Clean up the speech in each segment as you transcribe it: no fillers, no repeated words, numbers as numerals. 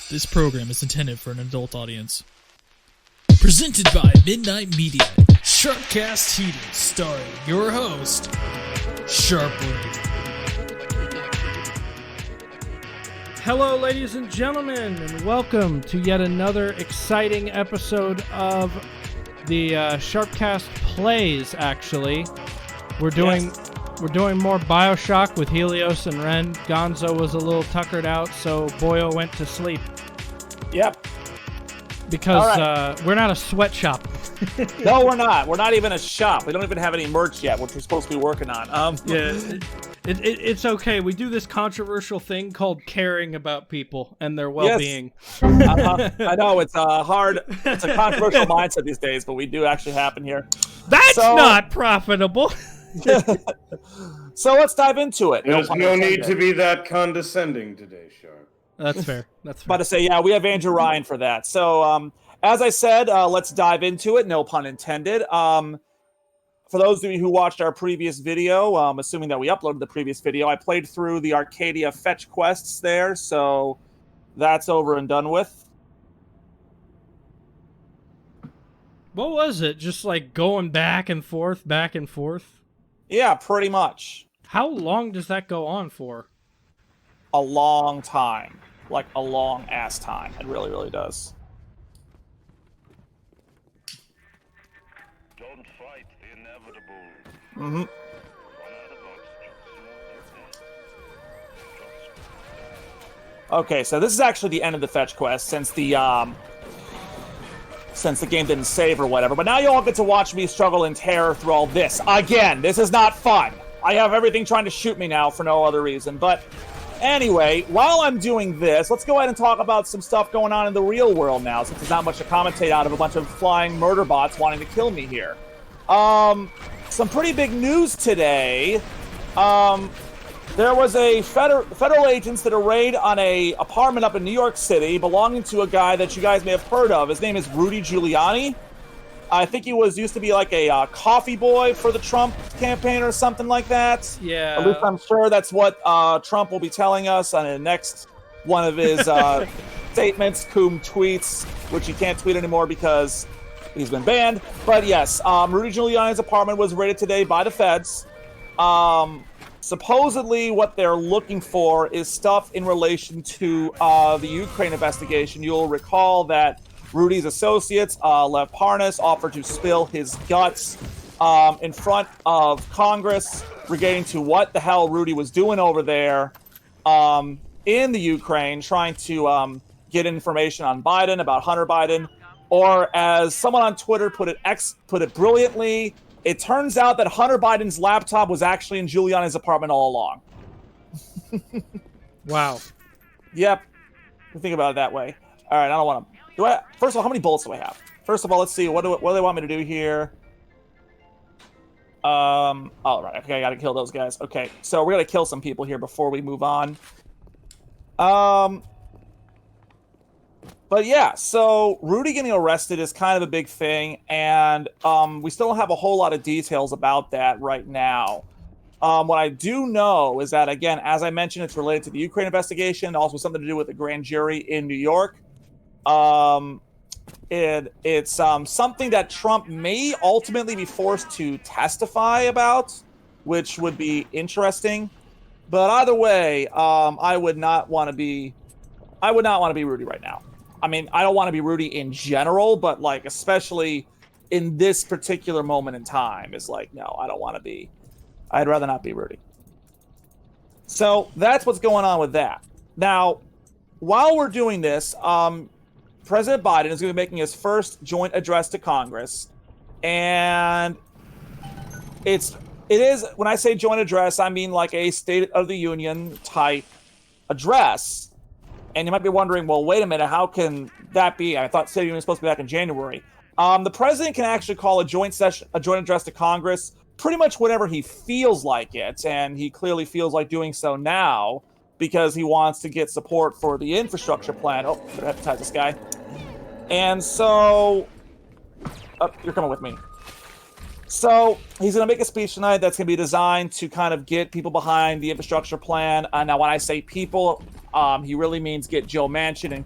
This program is intended for an adult audience. Presented by Midnight Media, Sharpcast Helios, starring your host, Sharpwood. Hello, ladies and gentlemen, and welcome to yet another exciting episode of the Sharpcast Plays. Actually, we're doing more Bioshock with Helios and Ren. Gonzo was a little tuckered out, so Boyo went to sleep. Yep. Because we're not a sweatshop. No, we're not. We're not even a shop. We don't even have any merch yet, which we're supposed to be working on. It's okay. We do this controversial thing called caring about people and their well-being. Yes. I know it's hard. It's a controversial mindset these days, but we do actually happen here. That's not profitable. So let's dive into it. There's no need to be that condescending today, Sharp. That's fair. That's fair. About to say, yeah, we have Andrew Ryan for that. So, as I said, let's dive into it. No pun intended. For those of you who watched our previous video, assuming that we uploaded the previous video, I played through the Arcadia fetch quests there, so that's over and done with. What was it? Just like going back and forth, back and forth? Yeah, pretty much. How long does that go on for? A long time. Like a long ass time. It really, really does. Don't fight the inevitable. Mm-hmm. Okay, so this is actually the end of the fetch quest since the game didn't save or whatever. But now you all get to watch me struggle in terror through all this. Again, this is not fun. I have everything trying to shoot me now for no other reason. But anyway, while I'm doing this, let's go ahead and talk about some stuff going on in the real world now, since there's not much to commentate out of a bunch of flying murder bots wanting to kill me here. Some pretty big news today. There was a federal agents did a raid on a apartment up in New York City belonging to a guy that you guys may have heard of. His name is Rudy Giuliani. I think he used to be like a coffee boy for the Trump campaign or something like that. Yeah. At least I'm sure that's what Trump will be telling us on the next one of his statements, cum tweets, which he can't tweet anymore because he's been banned. But yes, Rudy Giuliani's apartment was raided today by the feds. Supposedly what they're looking for is stuff in relation to the Ukraine investigation. You'll recall that Rudy's associates, Lev Parnas, offered to spill his guts in front of Congress relating to what the hell Rudy was doing over there in the Ukraine, trying to get information on Biden, about Hunter Biden, or as someone on Twitter put it brilliantly, it turns out that Hunter Biden's laptop was actually in Giuliani's apartment all along. Wow. Yep. Think about it that way. All right, I don't want to... First of all, how many bullets do I have? First of all, let's see. What do they want me to do here? Oh, right. Okay, I got to kill those guys. Okay, so we're going to kill some people here before we move on. But yeah, so Rudy getting arrested is kind of a big thing, and we still don't have a whole lot of details about that right now. What I do know is that, again, as I mentioned, it's related to the Ukraine investigation, also something to do with the grand jury in New York. It's something that Trump may ultimately be forced to testify about, which would be interesting. But either way, I would not want to be Rudy right now. I mean, I don't want to be Rudy in general, but like especially in this particular moment in time is like, no, I don't want to be. I'd rather not be Rudy. So that's what's going on with that. Now, while we're doing this, President Biden is going to be making his first joint address to Congress, and it is, when I say joint address, I mean like a State of the Union type address. And you might be wondering, well, wait a minute, how can that be? I thought State of the Union was supposed to be back in January. The president can actually call a joint address to Congress pretty much whenever he feels like it, and he clearly feels like doing so now because he wants to get support for the infrastructure plan. Oh, I have to tie this guy. And so, you're coming with me. So he's going to make a speech tonight that's going to be designed to kind of get people behind the infrastructure plan. Now, when I say people, he really means get Joe Manchin and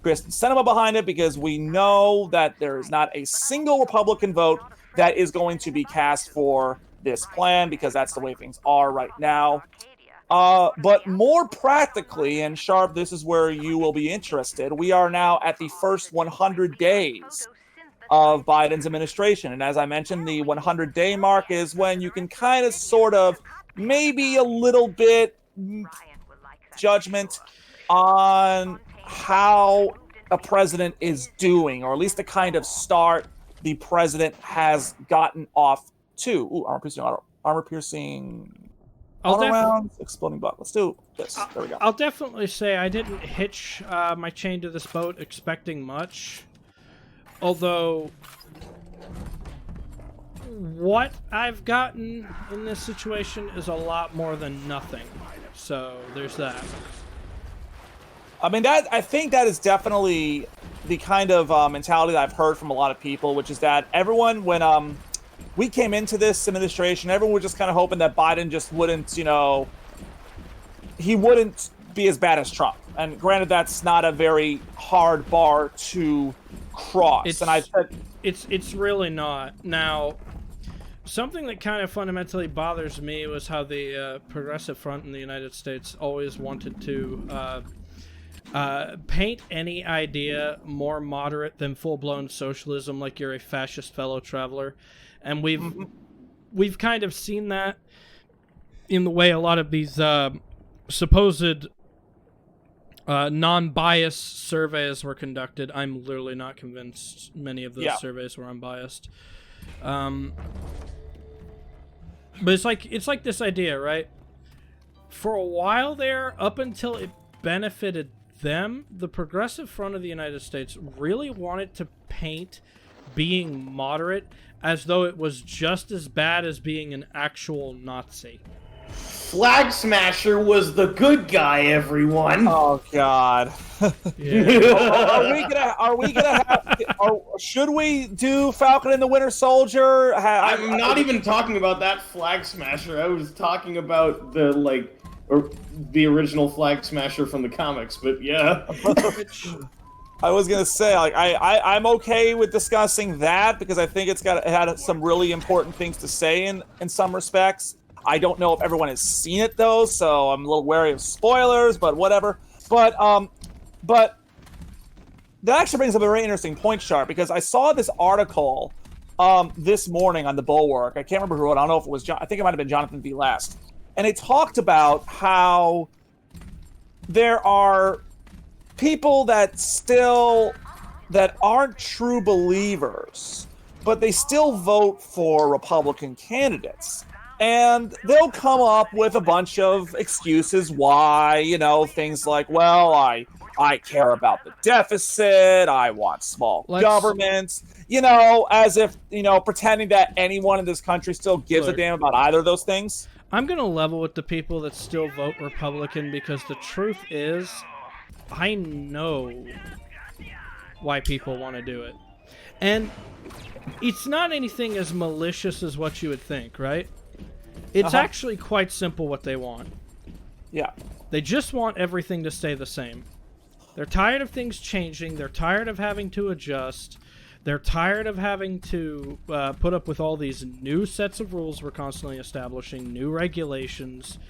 Kristen Sinema behind it, because we know that there is not a single Republican vote that is going to be cast for this plan, because that's the way things are right now. But more practically, and Sharp, this is where you will be interested, we are now at the first 100 days of Biden's administration. And as I mentioned, the 100-day mark is when you can kind of sort of maybe a little bit judgment on how a president is doing, or at least the kind of start the president has gotten off to. Ooh, armor piercing rounds, exploding butt. Let's do this. There we go. I'll definitely say I didn't hitch my chain to this boat expecting much. Although, what I've gotten in this situation is a lot more than nothing. So, there's that. I mean, I think that is definitely the kind of mentality that I've heard from a lot of people, which is that everyone, when we came into this administration, everyone was just kind of hoping that Biden just wouldn't, he wouldn't be as bad as Trump. And granted, that's not a very hard bar to cross. And I said, it's really not. Now, something that kind of fundamentally bothers me was how the Progressive Front in the United States always wanted to paint any idea more moderate than full-blown socialism, like you're a fascist fellow traveler. And we've kind of seen that in the way a lot of these supposed non-biased surveys were conducted. I'm literally not convinced many of those surveys were unbiased. But it's like this idea, right? For a while there, up until it benefited them, the Progressive Front of the United States really wanted to paint being moderate as though it was just as bad as being an actual Nazi. Flag Smasher was the good guy, everyone. Oh God! Should we do Falcon and the Winter Soldier? I'm not even talking about that Flag Smasher. I was talking about the the original Flag Smasher from the comics. But yeah. I was gonna say, I'm okay with discussing that, because I think it had some really important things to say in some respects. I don't know if everyone has seen it though, so I'm a little wary of spoilers, but whatever. But that actually brings up a very interesting point, Sharp, because I saw this article this morning on the Bulwark. I can't remember who wrote it. I don't know if it was I think it might have been Jonathan V. Last. And it talked about how there are people that aren't true believers, but they still vote for Republican candidates. And they'll come up with a bunch of excuses why, things like, well, I care about the deficit, I want small government, as if, pretending that anyone in this country still gives a damn about either of those things. I'm going to level with the people that still vote Republican, because the truth is, I know why people want to do it. And it's not anything as malicious as what you would think, right? It's actually quite simple what they want. Yeah. They just want everything to stay the same. They're tired of things changing. They're tired of having to adjust. They're tired of having to put up with all these new sets of rules we're constantly establishing, new regulations.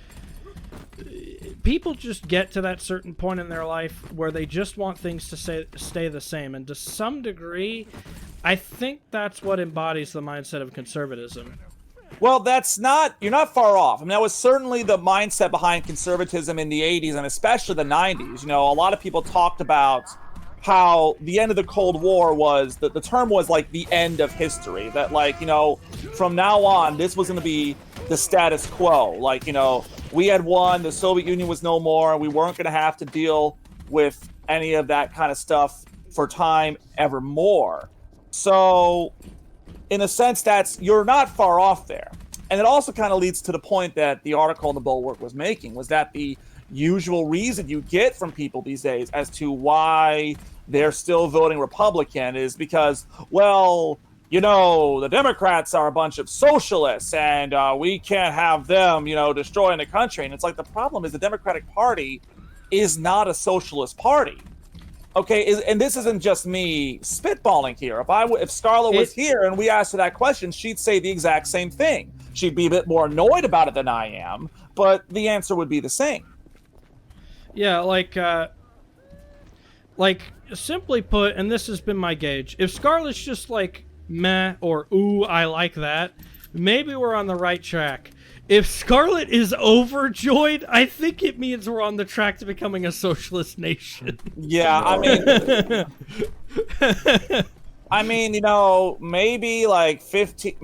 People just get to that certain point in their life where they just want things to stay the same. And to some degree, I think that's what embodies the mindset of conservatism. Well, you're not far off. I mean, that was certainly the mindset behind conservatism in the 80s and especially the 90s. A lot of people talked about how the end of the Cold War was, the term was like the end of history. That from now on, this was going to be the status quo. We had won, the Soviet Union was no more, and we weren't going to have to deal with any of that kind of stuff for time evermore. So, in a sense, you're not far off there. And it also kind of leads to the point that the article in the Bulwark was making, was that the usual reason you get from people these days as to why they're still voting Republican is because, well, the Democrats are a bunch of socialists and we can't have them, destroying the country. And it's like, the problem is the Democratic Party is not a socialist party. Okay, and this isn't just me spitballing here. If Scarlett was here and we asked her that question, she'd say the exact same thing. She'd be a bit more annoyed about it than I am, but the answer would be the same. Yeah, simply put, and this has been my gauge, if Scarlett's just like, meh, or ooh, I like that, maybe we're on the right track. If Scarlett is overjoyed, I think it means we're on the track to becoming a socialist nation. Yeah, I mean, maybe like 15,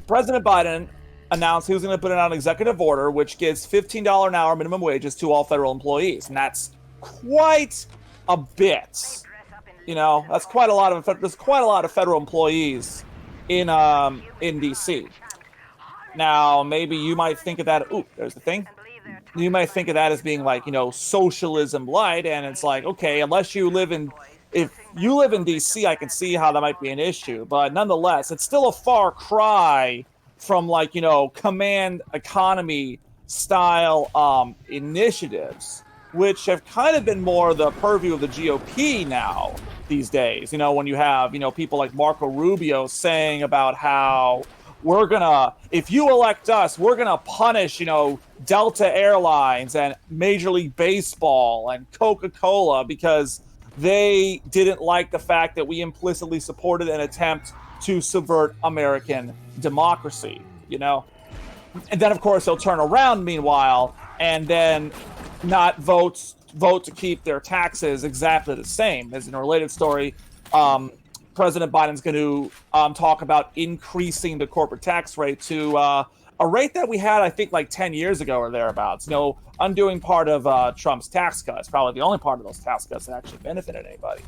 President Biden announced he was going to put out an executive order which gives $15 an hour minimum wages to all federal employees, and that's quite a bit. That's quite a lot of. There's quite a lot of federal employees in DC. Now, maybe you might think of that. Ooh, there's the thing. You might think of that as being like, socialism light, and it's like, okay, if you live in DC, I can see how that might be an issue, but nonetheless, it's still a far cry from like, command economy style initiatives, which have kind of been more the purview of the GOP now these days. When you have, people like Marco Rubio saying about how if you elect us, we're gonna punish, Delta Airlines and Major League Baseball and Coca-Cola because they didn't like the fact that we implicitly supported an attempt to subvert American democracy, And then, of course, they'll turn around, meanwhile, and then not vote to keep their taxes exactly the same. As in a related story, President Biden's going to talk about increasing the corporate tax rate to a rate that we had, I think, like 10 years ago or thereabouts. Undoing part of Trump's tax cuts, probably the only part of those tax cuts that actually benefited anybody.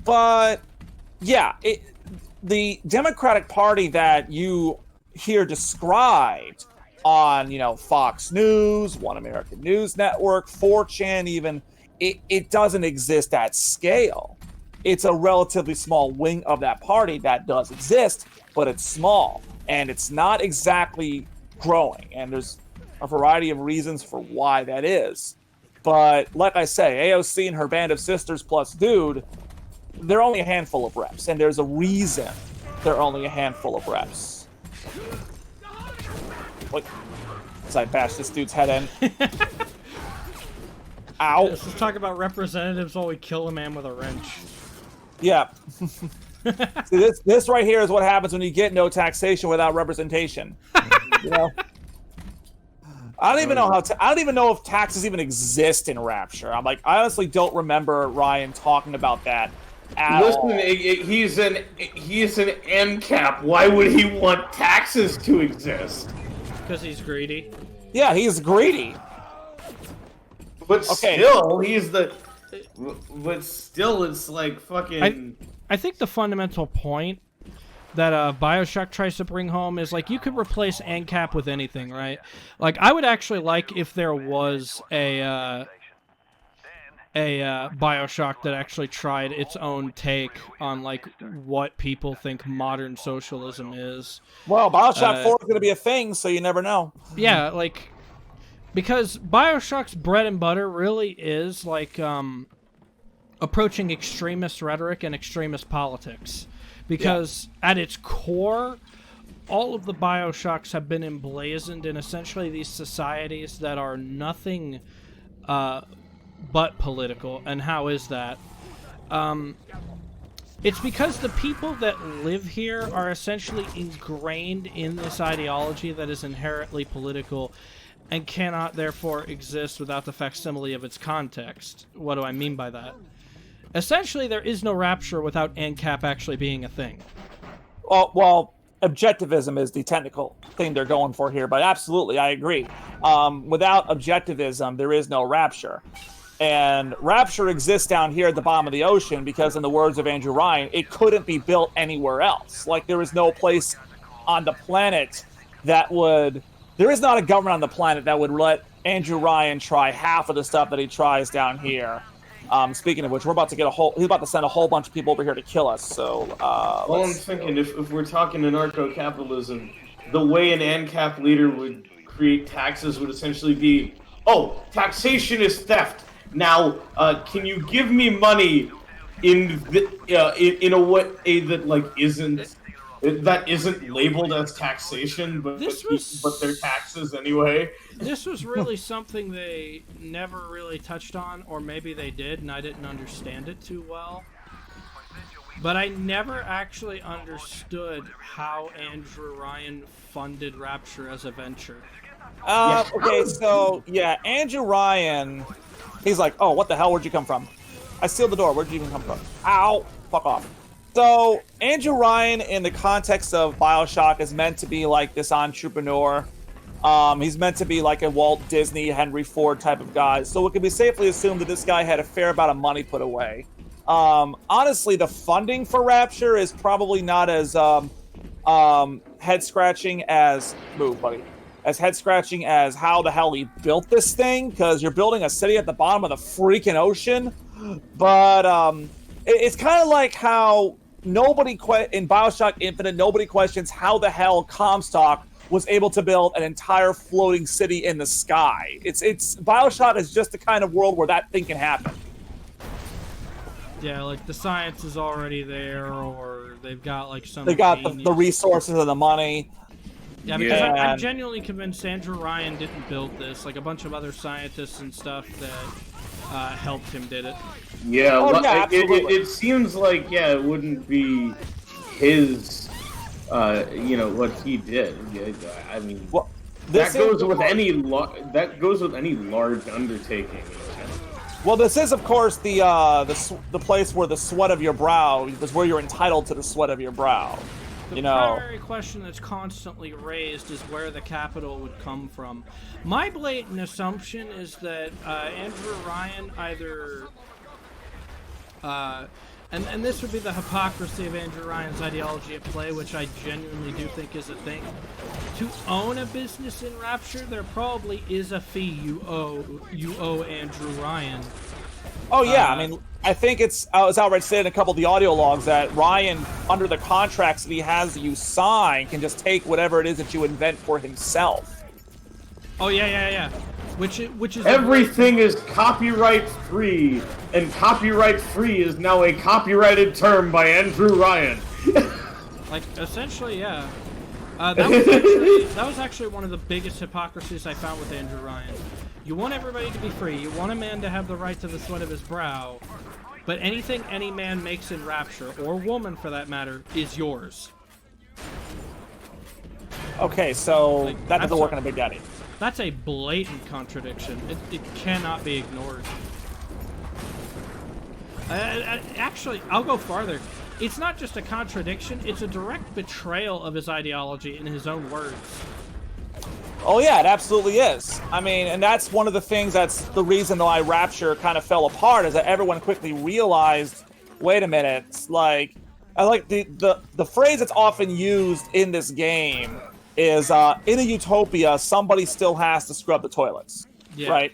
But, yeah, the Democratic Party that you hear described on, Fox News, One American News Network, 4chan even, it doesn't exist at scale. It's a relatively small wing of that party that does exist, but it's small, and it's not exactly growing, and there's a variety of reasons for why that is. But like I say, AOC and her band of sisters plus Dude, they're only a handful of reps, and there's a reason they're only a handful of reps. What? As I bash this dude's head in. Ow. Let's just talk about representatives while we kill a man with a wrench. Yeah. See, this right here is what happens when you get no taxation without representation. I don't even know I don't even know if taxes even exist in Rapture. I honestly don't remember Ryan talking about that at all. He's an ANCAP. Why would he want taxes to exist? Because he's greedy. Yeah, he's greedy. But still, it's like fucking. I think the fundamental point that Bioshock tries to bring home is like you could replace ANCAP with anything, right? Like I would actually like if there was a Bioshock that actually tried its own take on like what people think modern socialism is. Well, Bioshock 4 is going to be a thing, so you never know. Yeah, like because Bioshock's bread and butter really is like approaching extremist rhetoric and extremist politics. Because at its core, all of the Bioshocks have been emblazoned in essentially these societies that are nothing but political. And how is that? It's because the people that live here are essentially ingrained in this ideology that is inherently political and cannot therefore exist without the facsimile of its context. What do I mean by that? Essentially, there is no Rapture without ANCAP actually being a thing. Well, objectivism is the technical thing they're going for here, but absolutely, I agree. Without objectivism, there is no Rapture. And Rapture exists down here at the bottom of the ocean because, in the words of Andrew Ryan, it couldn't be built anywhere else. Like, there is no place on the planet that would... There is not a government on the planet that would let Andrew Ryan try half of the stuff that he tries down here. Speaking of which, we're about to get he's about to send a whole bunch of people over here to kill us, so, well, I'm thinking, if we're talking anarcho-capitalism, the way an ANCAP leader would create taxes would essentially be oh, taxation is theft. Now, can you give me money in a way that isn't labeled as taxation, but they're taxes anyway? This was really something they never really touched on, or maybe they did, and I didn't understand it too well. But I never actually understood how Andrew Ryan funded Rapture as a venture. Okay, so, yeah, Andrew Ryan, he's like, oh, what the hell, where'd you come from? I sealed the door, where'd you even come from? Ow, fuck off. So, Andrew Ryan, in the context of Bioshock, is meant to be like this entrepreneur. He's meant to be like a Walt Disney, Henry Ford type of guy. So it can be safely assumed that this guy had a fair amount of money put away. Honestly, the funding for Rapture is probably not as head-scratching as... Move, buddy. As head-scratching as how the hell he built this thing, because you're building a city at the bottom of the freaking ocean. But it's kind of like how in Bioshock Infinite, nobody questions how the hell Comstock was able to build an entire floating city in the sky. It's Bioshock is just the kind of world where that thing can happen. Yeah, like the science is already there, or they've got like some. They got the resources and the money. Yeah, because I'm genuinely convinced Andrew Ryan didn't build this. Like a bunch of other scientists and stuff that helped him did it. Yeah, it seems like it wouldn't be his, what he did. I mean, well, that goes with any large undertaking. Well, this is, of course, the place where the sweat of your brow is where you're entitled to the sweat of your brow. The primary question that's constantly raised is where the capital would come from. My blatant assumption is that Andrew Ryan either... and this would be the hypocrisy of Andrew Ryan's ideology at play, which I genuinely do think is a thing. To own a business in Rapture, there probably is a fee you owe Andrew Ryan. Oh yeah, I mean, I think it's outright said in a couple of the audio logs that Ryan, under the contracts that he has you sign, can just take whatever it is that you invent for himself. Oh yeah. Which is everything is copyright free, and copyright free is now a copyrighted term by Andrew Ryan. Like essentially, yeah. That was actually one of the biggest hypocrisies I found with Andrew Ryan. You want everybody to be free. You want a man to have the right to the sweat of his brow. But anything any man makes in Rapture, or woman for that matter, is yours. Okay, so that doesn't work on a Big Daddy. That's a blatant contradiction. It cannot be ignored. Actually, I'll go farther. It's not just a contradiction, it's a direct betrayal of his ideology in his own words. Oh yeah, it absolutely is. I mean, and that's one of the things that's the reason why Rapture kind of fell apart, is that everyone quickly realized, wait a minute, I like the phrase that's often used in this game is in a utopia, somebody still has to scrub the toilets. Yeah. Right?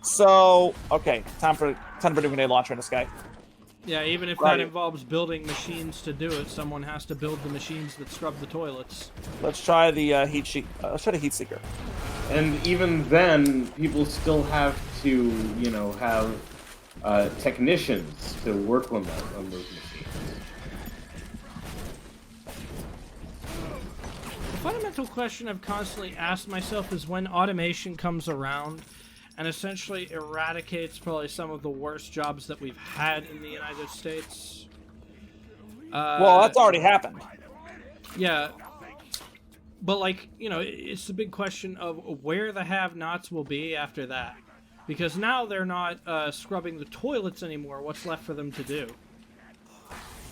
So, okay, time for a grenade launcher in the sky. Yeah, even if that involves building machines to do it, someone has to build the machines that scrub the toilets. Let's try the let's try the heat seeker. And even then, people still have to, have technicians to work on those machines. The fundamental question I've constantly asked myself is when automation comes around and essentially eradicates probably some of the worst jobs that we've had in the United States. Well, that's already happened. Yeah. But, it's the big question of where the have-nots will be after that. Because now they're not scrubbing the toilets anymore. What's left for them to do?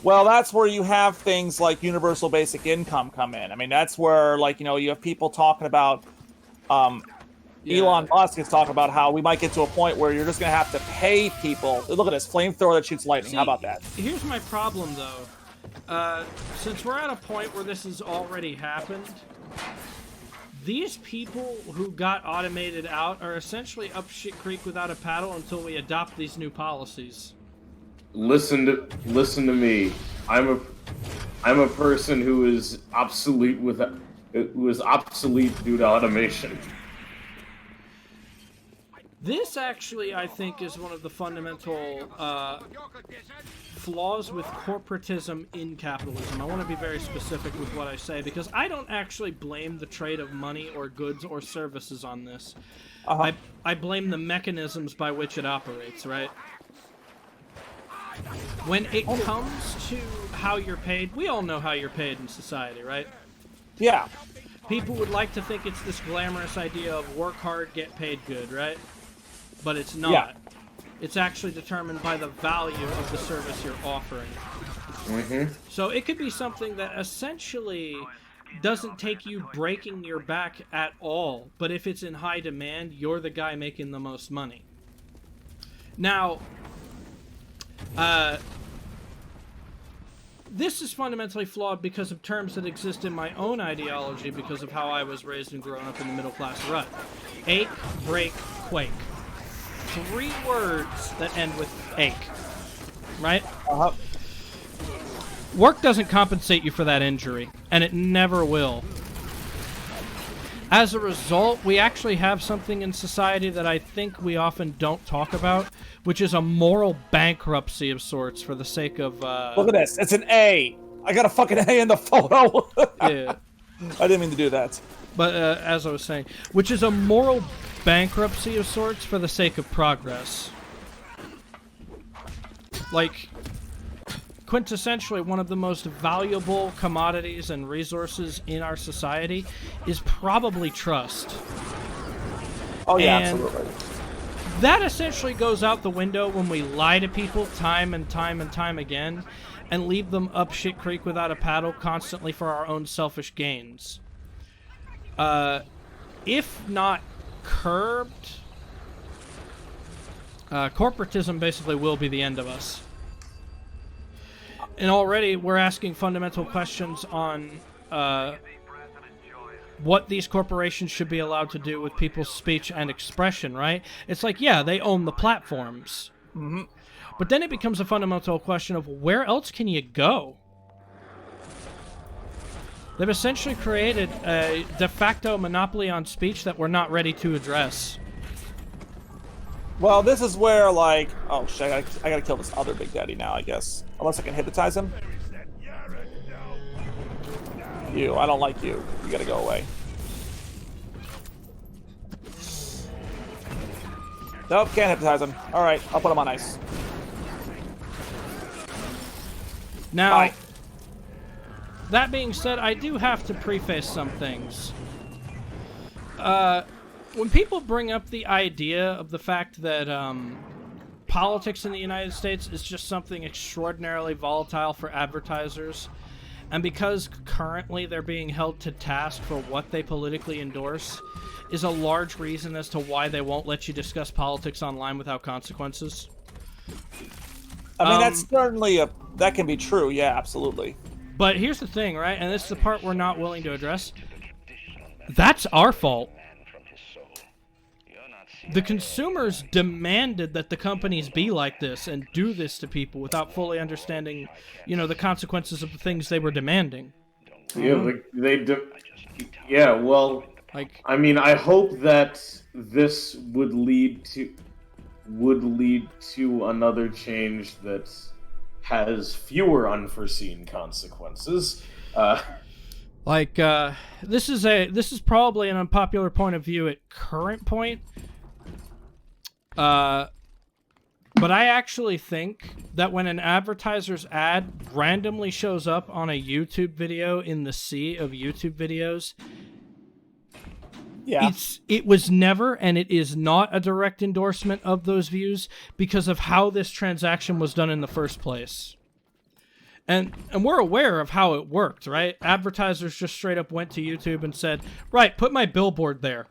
Well, that's where you have things like universal basic income come in. I mean, that's where, you have people talking about... Elon Musk is talking about how we might get to a point where you're just going to have to pay people. Look at this flamethrower that shoots lightning. How about that? Here's my problem, though. Since we're at a point where this has already happened, these people who got automated out are essentially up shit creek without a paddle until we adopt these new policies. Listen to me. I'm a person who is obsolete due to automation. This actually, I think, is one of the fundamental flaws with corporatism in capitalism. I want to be very specific with what I say, because I don't actually blame the trade of money or goods or services on this. I blame the mechanisms by which it operates, right? When it comes to how you're paid, we all know how you're paid in society, right? Yeah. People would like to think it's this glamorous idea of work hard, get paid good, right? But it's not. Yeah. It's actually determined by the value of the service you're offering. So it could be something that essentially doesn't take you breaking your back at all, but if it's in high demand, you're the guy making the most money. Now, this is fundamentally flawed because of terms that exist in my own ideology because of how I was raised and grown up in the middle class rut. Ache, break, quake. 3 words that end with ache. Right? Work doesn't compensate you for that injury, and it never will. As a result, we actually have something in society that I think we often don't talk about, which is a moral bankruptcy of sorts for the sake of... Look at this. It's an A. I got a fucking A in the photo. Yeah. I didn't mean to do that. But as I was saying, which is a moral bankruptcy of sorts for the sake of progress. Like, quintessentially, one of the most valuable commodities and resources in our society is probably trust. Oh, yeah, And absolutely. that essentially goes out the window when we lie to people time and time and time again and leave them up shit creek without a paddle constantly for our own selfish gains. If not curbed, corporatism basically will be the end of us. And already we're asking fundamental questions on what these corporations should be allowed to do with people's speech and expression, right? It's like, yeah, they own the platforms. Mm-hmm. But then it becomes a fundamental question of where else can you go? They've essentially created a de facto monopoly on speech that we're not ready to address. Well, this is where, like... Oh, shit, I gotta kill this other Big Daddy now, I guess. Unless I can hypnotize him. You, I don't like you. You gotta go away. Nope, can't hypnotize him. Alright, I'll put him on ice. Now, Bye. that being said, I do have to preface some things. When people bring up the idea of the fact that politics in the United States is just something extraordinarily volatile for advertisers, and because currently they're being held to task for what they politically endorse, is a large reason as to why they won't let you discuss politics online without consequences. I mean, that's certainly that can be true, yeah, absolutely. But here's the thing, right? And this is the part we're not willing to address. That's our fault. The consumers demanded that the companies be like this and do this to people without fully understanding, you know, the consequences of the things they were demanding. Yeah, yeah, well, Like, I mean, I hope that this would lead to another change that has fewer unforeseen consequences. This is probably an unpopular point of view at current point. But I actually think that when an advertiser's ad randomly shows up on a YouTube video in the sea of YouTube videos, Yeah. it was never and it is not a direct endorsement of those views because of how this transaction was done in the first place. And we're aware of how it worked, right? Advertisers just straight up went to YouTube and said, right, put my billboard there.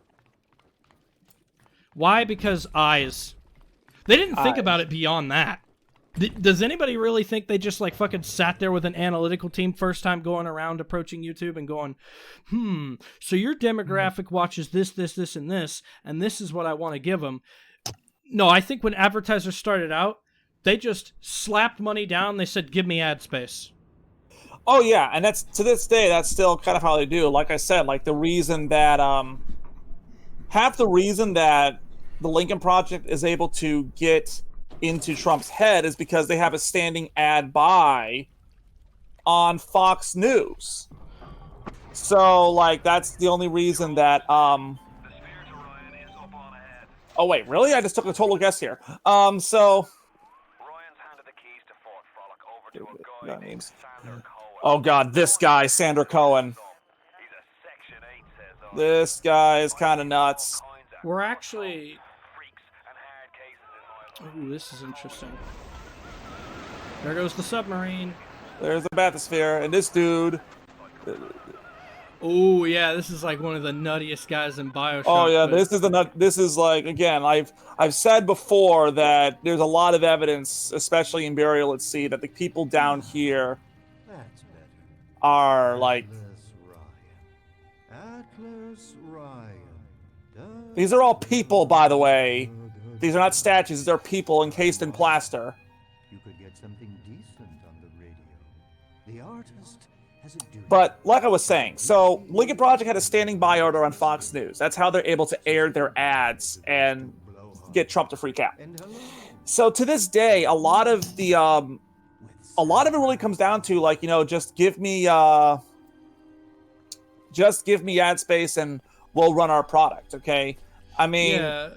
Why? Because eyes. They didn't think about it beyond that. Does anybody really think they just like fucking sat there with an analytical team first time going around approaching YouTube and going, so your demographic watches this, and this is what I want to give them? No, I think when advertisers started out, they just slapped money down. They said, give me ad space. Oh, yeah, and that's to this day, that's still kind of how they do. Like I said, like the reason that half the reason that the Lincoln Project is able to get into Trump's head is because they have a standing ad buy on Fox News. So, like, that's the only reason that, oh, wait, really? I just took a total guess here. Oh, God, this guy, Sandra Cohen. This guy is kind of nuts. We're actually... Ooh, this is interesting. There goes the submarine. There's the bathysphere, and this dude... Oh yeah, this is like one of the nuttiest guys in Bioshock. Oh yeah, this is like, again, I've said before that there's a lot of evidence, especially in Burial at Sea, that the people down here are like... These are all people, by the way. These are not statues, these are people encased in plaster. You could get something decent on the radio. The artist has a duty. But like I was saying, so Lincoln Project had a standing buy order on Fox News. That's how they're able to air their ads and get Trump to freak out. So to this day, a lot of it really comes down to, like, you know, just give me ad space and we'll run our product, okay? I mean, yeah.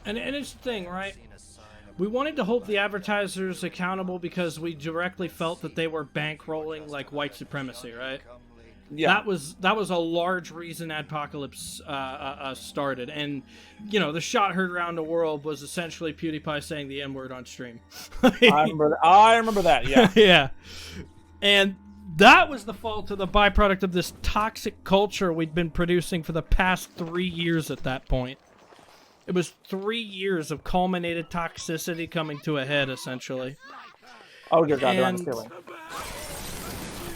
And it's the thing, right? We wanted to hold the advertisers accountable because we directly felt that they were bankrolling like white supremacy, right? yeah. That was a large reason Adpocalypse started, and you know the shot heard around the world was essentially PewDiePie saying the N-word on stream. I remember that. Yeah. Yeah, and that was the fault of the byproduct of this toxic culture we'd been producing for the past 3 years. At that point, it was 3 years of culminated toxicity coming to a head, essentially. Oh dear God, And I'm feeling.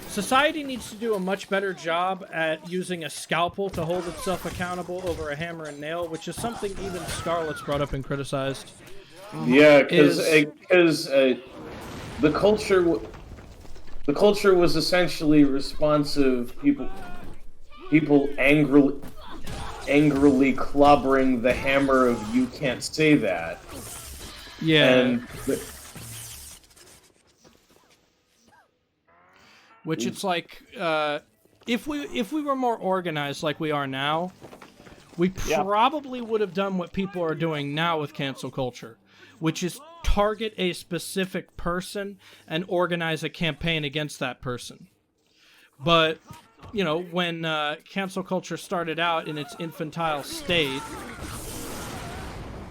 society needs to do a much better job at using a scalpel to hold itself accountable over a hammer and nail, which is something even Scarlett's brought up and criticized. Yeah, because the culture was essentially responsive. People angrily clobbering the hammer of "you can't say that." Yeah. And Which it's like, if we were more organized like we are now, we probably would have done what people are doing now with cancel culture, which is target a specific person and organize a campaign against that person. But, you know, when cancel culture started out in its infantile state,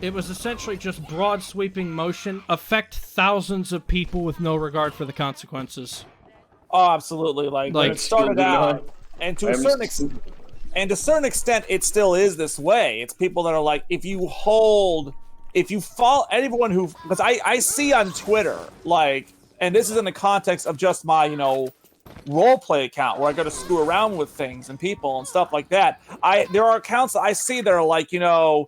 it was essentially just broad sweeping motion, affect thousands of people with no regard for the consequences. Oh, absolutely. Like when it started out, and to a certain extent, it still is this way. It's people that are like, if you follow anyone who, because I see on Twitter, like, and this is in the context of just my, you know, role play account where I go to screw around with things and people and stuff like that. There are accounts that I see that are like, you know,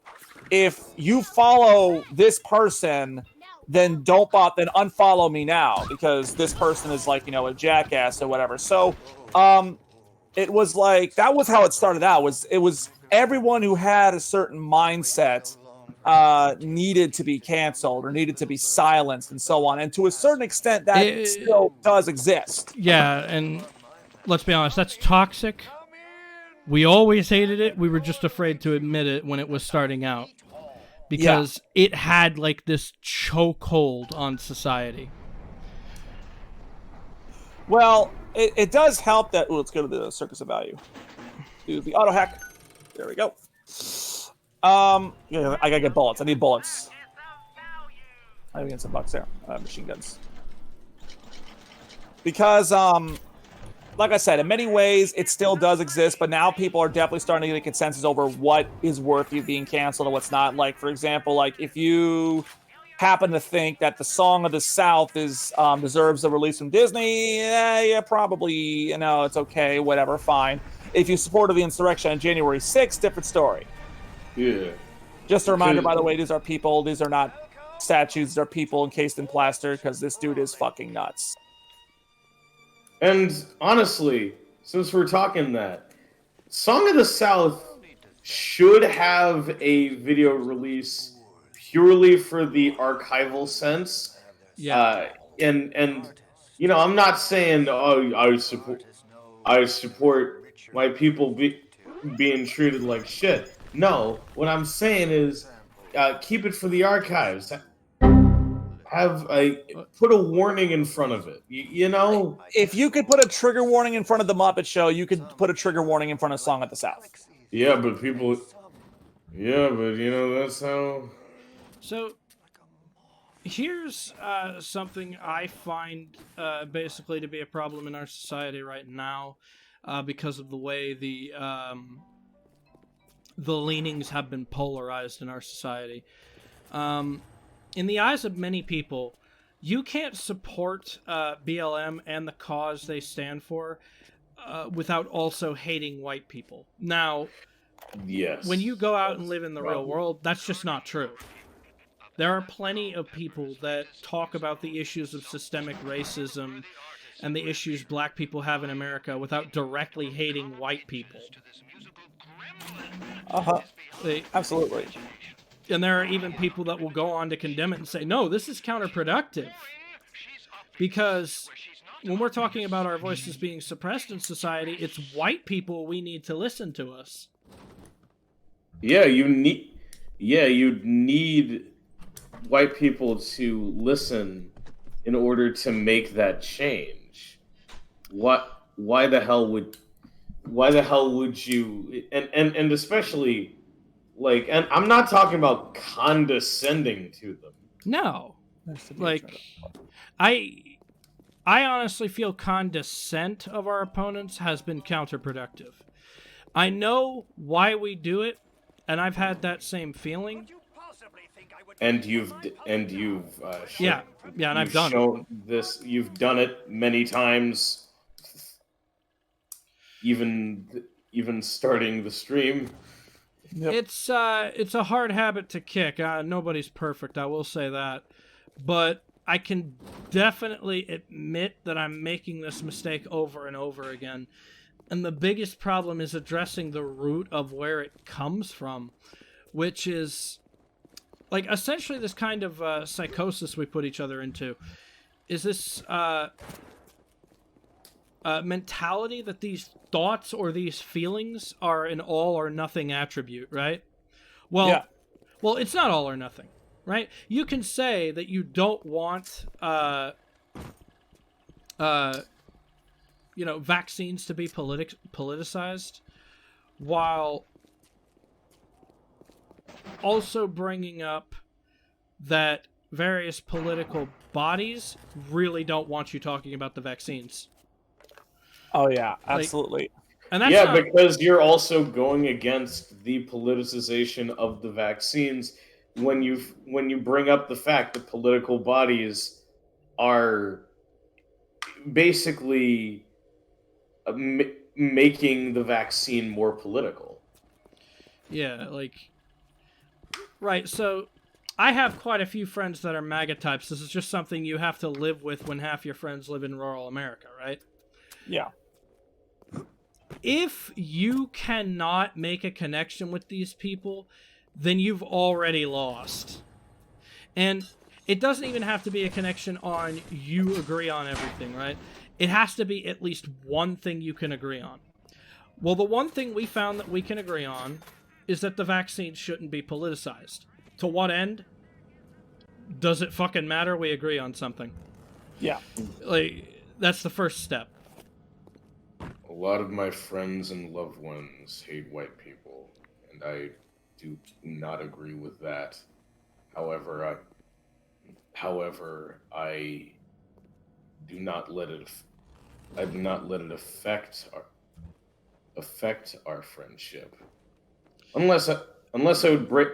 if you follow this person, then then unfollow me now because this person is like, you know, a jackass or whatever. So, it was like, that was how it started out. It was everyone who had a certain mindset needed to be canceled or needed to be silenced and so on. And to a certain extent, that still does exist. Yeah, and let's be honest, that's toxic. We always hated it. We were just afraid to admit it when it was starting out. Because it had like this chokehold on society. Well, it does help that. Let's go to the Circus of Value. Do the auto hack. There we go. Yeah, I gotta get bullets. I need bullets. I get some bucks there. Machine guns. Because like I said, in many ways, it still does exist, but now people are definitely starting to get a consensus over what is worth you being canceled and what's not. Like, for example, like if you happen to think that the Song of the South deserves a release from Disney, yeah, probably, you know, it's okay, whatever, fine. If you supported the insurrection on January 6th, different story. yeah, Just a reminder, by the way, these are people. These are not statues. These are people encased in plaster because this dude is fucking nuts. and honestly, since we're talking that, Song of the South should have a video release purely for the archival sense. Yeah. And you know, I'm not saying I support my people being treated like shit. No, what I'm saying is keep it for the archives. Put a warning in front of it. You know, If you could put a trigger warning in front of the Muppet Show, you could put a trigger warning in front of Song of the South. yeah, but people, yeah, but you know that's how. So here's something I find basically to be a problem in our society right now, because of the way the leanings have been polarized in our society. In the eyes of many people, you can't support BLM and the cause they stand for without also hating white people. Now, Yes. when you go out and live in the real world, that's just not true. There are plenty of people that talk about the issues of systemic racism and the issues black people have in America without directly hating white people. Absolutely. And there are even people that will go on to condemn it and say, no, this is counterproductive. Because when we're talking about our voices being suppressed in society, it's white people we need to listen to us. Yeah, you need white people to listen in order to make that change. Why the hell would you and especially like, and I'm not talking about condescending to them. No. Like, I honestly feel condescent of our opponents has been counterproductive. I know why we do it, and I've had that same feeling. And you've and I've done shown this. You've done it many times. Even starting the stream. Yep. It's a hard habit to kick. Nobody's perfect, I will say that. But I can definitely admit that I'm making this mistake over and over again. And the biggest problem is addressing the root of where it comes from, which is, like, essentially this kind of psychosis we put each other into. Is this mentality that these thoughts or these feelings are an all or nothing attribute, right? Well, it's not all or nothing, right? You can say that you don't want, vaccines to be politicized, while also bringing up that various political bodies really don't want you talking about the vaccines. Oh yeah, absolutely. And that's because you're also going against the politicization of the vaccines when you bring up the fact that political bodies are basically making the vaccine more political. Yeah, like, right. So I have quite a few friends that are MAGA types. This is just something you have to live with when half your friends live in rural America, right? Yeah. If you cannot make a connection with these people, then you've already lost. And it doesn't even have to be a connection on you agree on everything, right? It has to be at least one thing you can agree on. Well, the one thing we found that we can agree on is that the vaccine shouldn't be politicized. To what end? Does it fucking matter we agree on something? Yeah. Like, that's the first step. A lot of my friends and loved ones hate white people, and I do not agree with that. However, I do not let it. I do not let it affect our friendship. Unless I would break.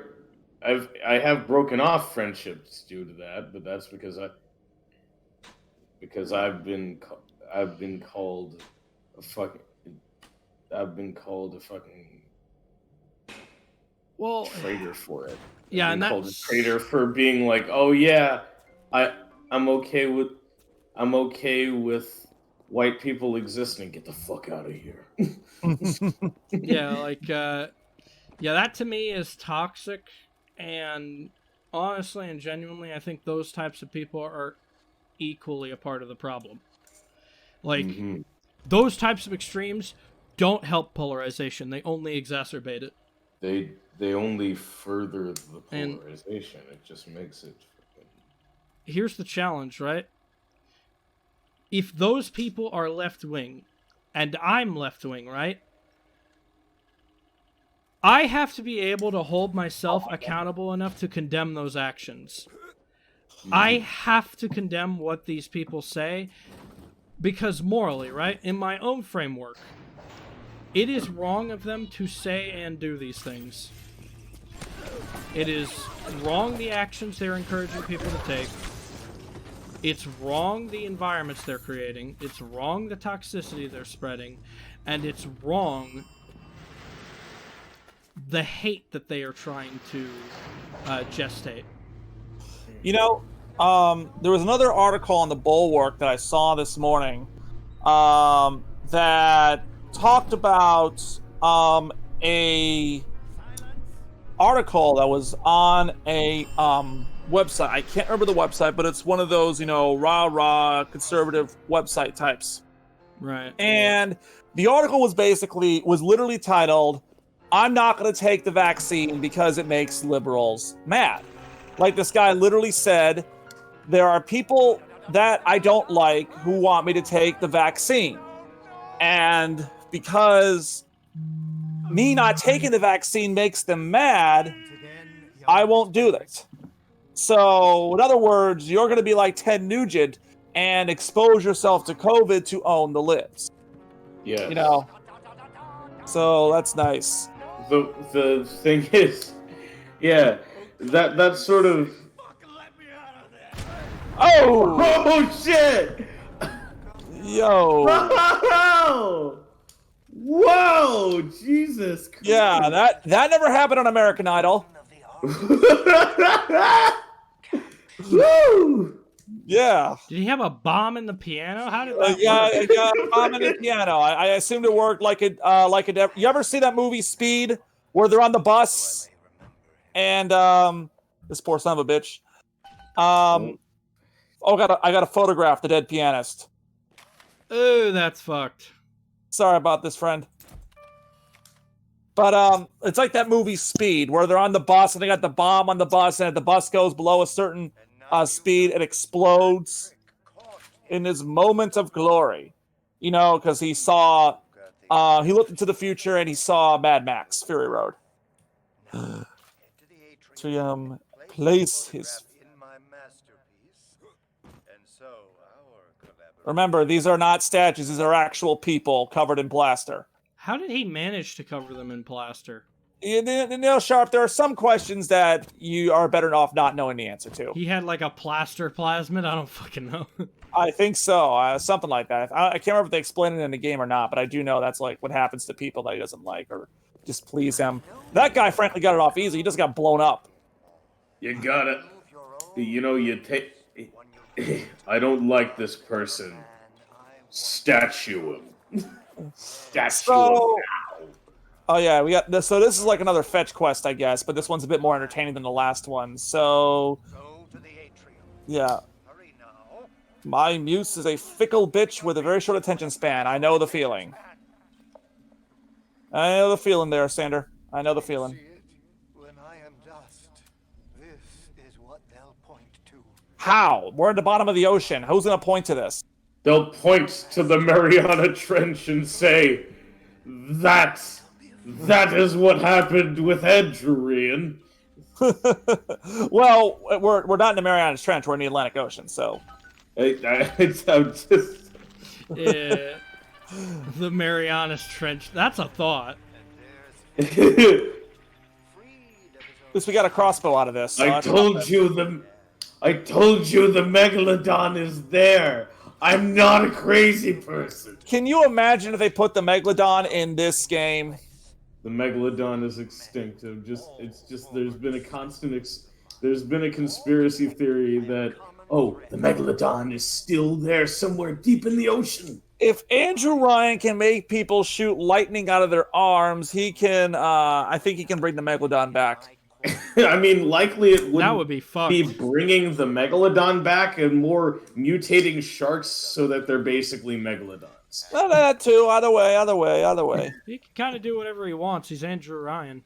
I have broken off friendships due to that, but that's because I've been called a fucking traitor for it. Yeah, and called a that's traitor for being like, oh yeah, I'm okay with white people existing. Get the fuck out of here. yeah, like Yeah, that to me is toxic, and honestly and genuinely, I think those types of people are equally a part of the problem. Like, those types of extremes don't help polarization, they only exacerbate it. They only further the And- polarization. It just makes it. Here's the challenge, right? If those people are left-wing, and I'm left-wing, right? I have to be able to hold myself accountable enough to condemn those actions. I have to condemn what these people say, because morally, right, in my own framework, it is wrong of them to say and do these things. It is wrong the actions they're encouraging people to take. It's wrong the environments they're creating. It's wrong the toxicity they're spreading. And it's wrong the hate that they are trying to gestate. You know, there was another article on the Bulwark that I saw this morning that talked about a article that was on a website. I can't remember the website, but it's one of those, rah-rah conservative website types. Right. And the article was literally titled, "I'm not going to take the vaccine because it makes liberals mad." Like, this guy literally said, there are people that I don't like who want me to take the vaccine. And because me not taking the vaccine makes them mad, I won't do it. So, in other words, you're going to be like Ted Nugent and expose yourself to COVID to own the libs. Yeah. So that's nice. The thing is, yeah, that's sort of. Oh shit! Yo. Whoa! Jesus Christ. Yeah, that never happened on American Idol. Woo! Yeah. Did he have a bomb in the piano? How did that work? Yeah, I'm in the piano. I assumed it worked like it. You ever see that movie Speed, where they're on the bus, and this poor son of a bitch. I got a photograph the dead pianist. Oh, that's fucked. Sorry about this, friend. But it's like that movie Speed, where they're on the bus and they got the bomb on the bus, and if the bus goes below a certain speed, it explodes in his moment of glory. Because he saw, he looked into the future and he saw Mad Max, Fury Road. To place his. Remember, these are not statues; these are actual people covered in plaster. How did he manage to cover them in plaster? Sharp, there are some questions that you are better off not knowing the answer to. He had like a plaster plasmid? I don't fucking know. I think so. Something like that. I can't remember if they explain it in the game or not, but I do know that's like what happens to people that he doesn't like or displease him. That guy, frankly, got it off easy. He just got blown up. You got it. You take. I don't like this person. Statue him. Statue him. Oh yeah, we got this. So this is like another fetch quest, I guess, but this one's a bit more entertaining than the last one. So, yeah. My muse is a fickle bitch with a very short attention span. I know the feeling. I know the feeling there, Sander. I know the feeling. When I am dust, this is what they'll point to. How? We're at the bottom of the ocean. Who's gonna point to this? They'll point to the Mariana Trench and say, That is what happened with Adrian. Well, we're not in the Marianas Trench. We're in the Atlantic Ocean, so. I'm just. Yeah. The Marianas Trench. That's a thought. At least we got a crossbow out of this. So I told you the Megalodon is there. I'm not a crazy person. Can you imagine if they put the Megalodon in this game? The Megalodon is extinct. There's been a conspiracy theory that the Megalodon is still there somewhere deep in the ocean. If Andrew Ryan can make people shoot lightning out of their arms, he can. I think he can bring the Megalodon back. I mean, likely it That would would be fucked. be bringing the Megalodon back and more mutating sharks so that they're basically Megalodons. No, that too. Either way. He can kind of do whatever he wants. He's Andrew Ryan.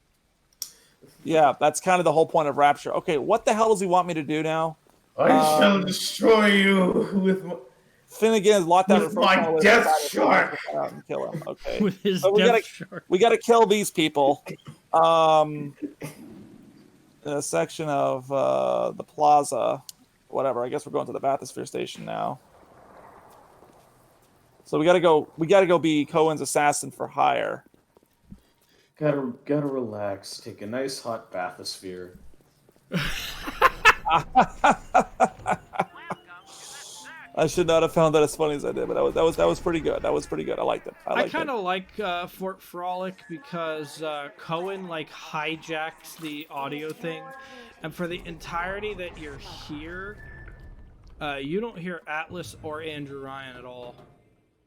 Yeah, that's kind of the whole point of Rapture. Okay, what the hell does he want me to do now? I shall destroy you with my... Finnegan locked down With my death shark. And kill him. Okay. With his So death shark. we gotta kill these people. A section of the plaza, whatever. I guess we're going to the bathysphere station now. So we gotta go be Cohen's assassin for hire. Gotta relax. Take a nice hot bathysphere. I should not have found that as funny as I did, but that was pretty good. That was pretty good. I liked it. I kind of like Fort Frolic because Cohen hijacks the audio thing, and for the entirety that you're here, you don't hear Atlas or Andrew Ryan at all.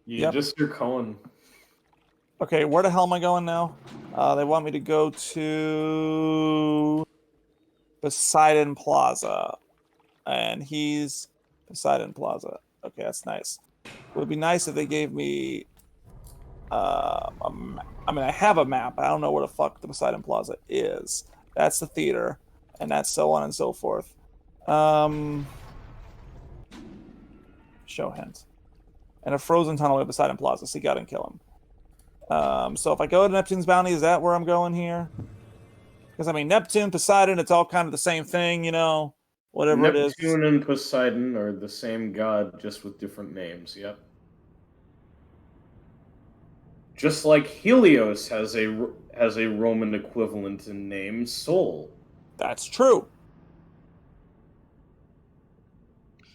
You just hear Cohen. Okay, where the hell am I going now? They want me to go to Poseidon Plaza, and he's Poseidon Plaza. Okay, that's nice. It would be nice if they gave me I have a map. I don't know where the fuck the Poseidon Plaza is. That's the theater, and that's so on and so forth. Show hint. And a frozen tunnel at Poseidon Plaza. Seek out and kill him. So if I go to Neptune's Bounty, is that where I'm going here? Because I mean, Neptune, Poseidon, it's all kind of the same thing, you know. Whatever it is. Neptune and Poseidon are the same god, just with different names. Yep. Just like Helios has a Roman equivalent in name, Sol. That's true.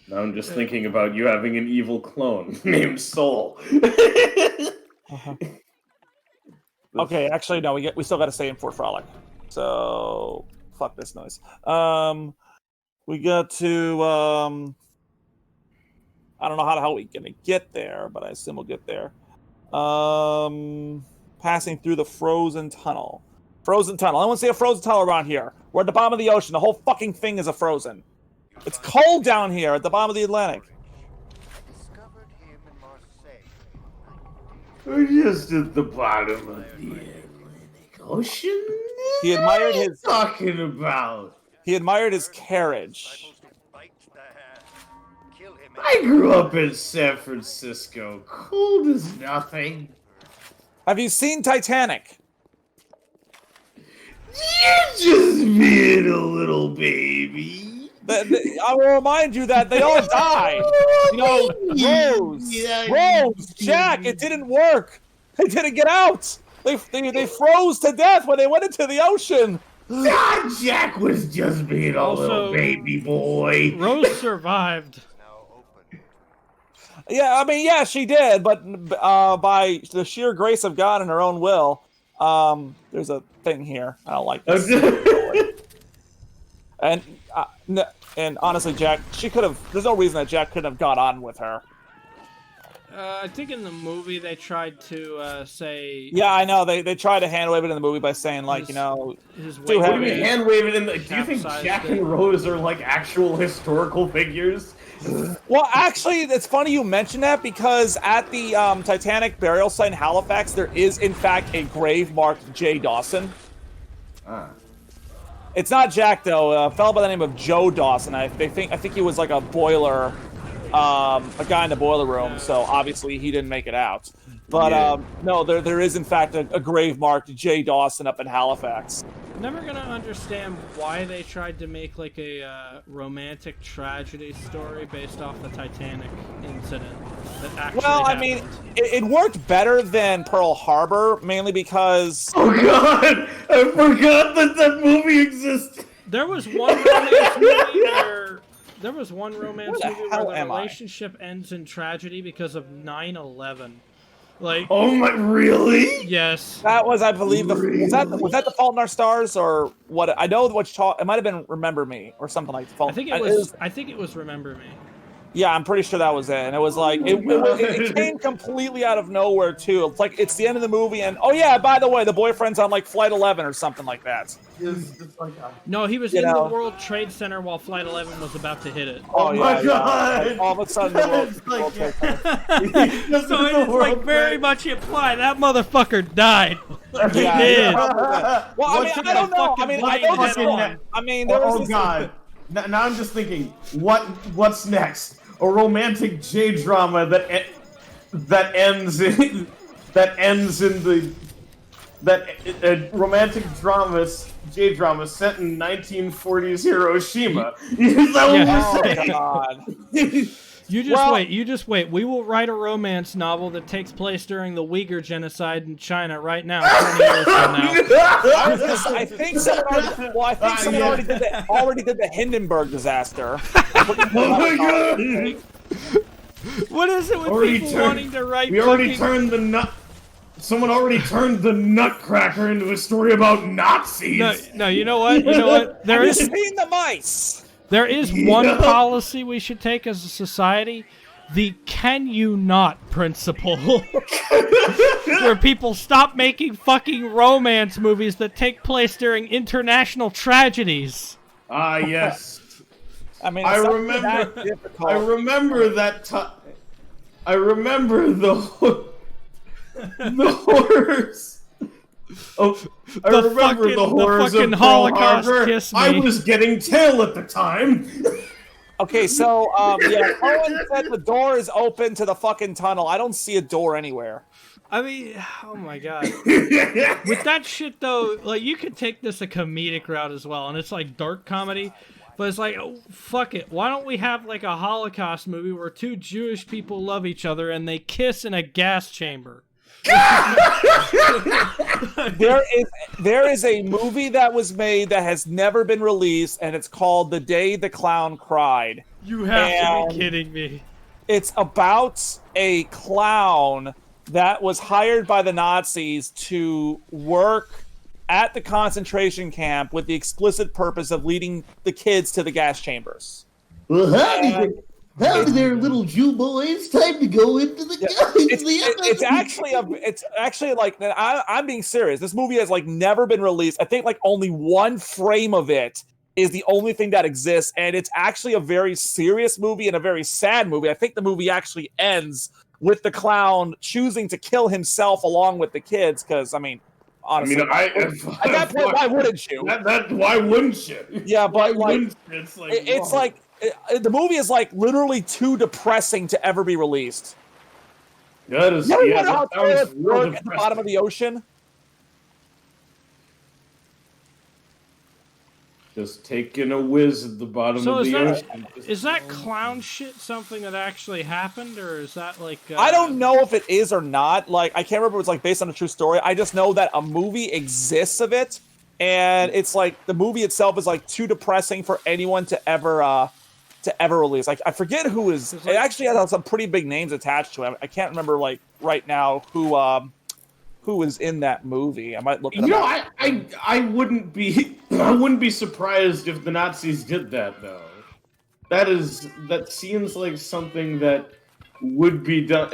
Now I'm just thinking about you having an evil clone named Sol. Okay, actually, no. We still got to stay in Fort Frolic. So fuck this noise. We got to, I don't know how the hell we're going to get there, but I assume we'll get there. Passing through the frozen tunnel. Frozen tunnel. I want to see a frozen tunnel around here. We're at the bottom of the ocean. The whole fucking thing is a frozen. It's cold down here at the bottom of the Atlantic. Discovered him in Marseille. We're just at the bottom of the Atlantic Ocean. He admired his... What are you talking about? He admired his carriage. I grew up in San Francisco. Cold as nothing. Have you seen Titanic? You're just being a little baby. I will remind you that they all died. You know, Rose, Jack, it didn't work. They didn't get out. They froze to death when they went into the ocean. God, Jack was just being a little baby boy. Rose survived. Yeah, I mean, yeah, she did, but by the sheer grace of God and her own will, there's a thing here. I don't like this. And honestly, Jack, she could have. There's no reason that Jack couldn't have got on with her. I think in the movie they tried to say. Yeah, I know they tried to hand wave it in the movie by saying like, you know, his what do you mean hand wave it in the? Do you think Jack and Rose are like actual historical figures? Well, actually, it's funny you mention that because at the Titanic burial site in Halifax, there is in fact a grave marked J. Dawson. It's not Jack though. A fellow by the name of Joe Dawson. I think he was like a boiler, a guy in the boiler room. So obviously he didn't make it out. But no, there is in fact a grave marked J. Dawson up in Halifax. Never gonna understand why they tried to make like a romantic tragedy story based off the Titanic incident that actually happened. Mean, it worked better than Pearl Harbor, mainly because... Oh god! I forgot that movie existed! There was one romance movie where... There was one romance movie where the relationship ends in tragedy because of 9/11. Like, oh my, really? Yes. That was, I believe, was that The Fault in Our Stars or what? I know what it might have been Remember Me or something like that. I think it was Remember Me. Yeah, I'm pretty sure that was it. And it was like, it came completely out of nowhere, too. It's like, it's the end of the movie, and, oh yeah, by the way, the boyfriend's on, like, Flight 11 or something like that. No, he was in the World Trade Center while Flight 11 was about to hit it. Oh, yeah, my God! Like, all of a sudden, the World Trade Center. So it's like very much implied that mother fucker died. He did. Well, I mean, I don't know. I mean, I know this one. I mean, there was Oh this God! Now I'm just thinking, what's next? A romantic J drama that ends in a romantic J drama set in 1940s Hiroshima. Is that what we're saying? God. You just wait. We will write a romance novel that takes place during the Uyghur genocide in China right now, 20 years from now. I think someone already did the Hindenburg disaster. Oh my God! What is it with people wanting to write? Someone already turned the Nutcracker into a story about Nazis. No, you know what? Have you seen the mice? There is one policy we should take as a society. The can you not principle. Where people stop making fucking romance movies that take place during international tragedies. Ah, yes. I mean, I remember that time. I remember the horrors. Oh, I remember the horrors of Pearl Holocaust Harbor. kiss me. I was getting tail at the time. Okay, so yeah, Owen said the door is open to the fucking tunnel. I don't see a door anywhere. I mean, oh my God. With that shit though, like you could take this a comedic route as well, and it's like dark comedy. But it's like, oh, fuck it. Why don't we have like a Holocaust movie where two Jewish people love each other and they kiss in a gas chamber? There is a movie that was made that has never been released, and it's called The Day the Clown Cried. You have to be kidding me. It's about a clown that was hired by the Nazis to work at the concentration camp with the explicit purpose of leading the kids to the gas chambers. Well, howdy there, little Jew boys. Time to go into the guns. It's actually like, I'm being serious. This movie has like never been released. I think like only one frame of it is the only thing that exists, and it's actually a very serious movie and a very sad movie. I think the movie actually ends with the clown choosing to kill himself along with the kids, because I mean, honestly, at that point, why wouldn't you? Why wouldn't you? Yeah, but like, it's like the movie is like literally too depressing to ever be released. That is. You ever know how toilets work at the bottom of the ocean? Just taking a whiz at the bottom of the ocean. Is that clown shit something that actually happened, or is that like... I don't know if it is or not. Like, I can't remember if it's like based on a true story. I just know that a movie exists of it, and it's like the movie itself is like too depressing for anyone to ever release. Like, I forget who is... It actually has some pretty big names attached to it. I can't remember like right now who was in that movie. I might look it up. I wouldn't be surprised if the Nazis did that though. That seems like something that would be done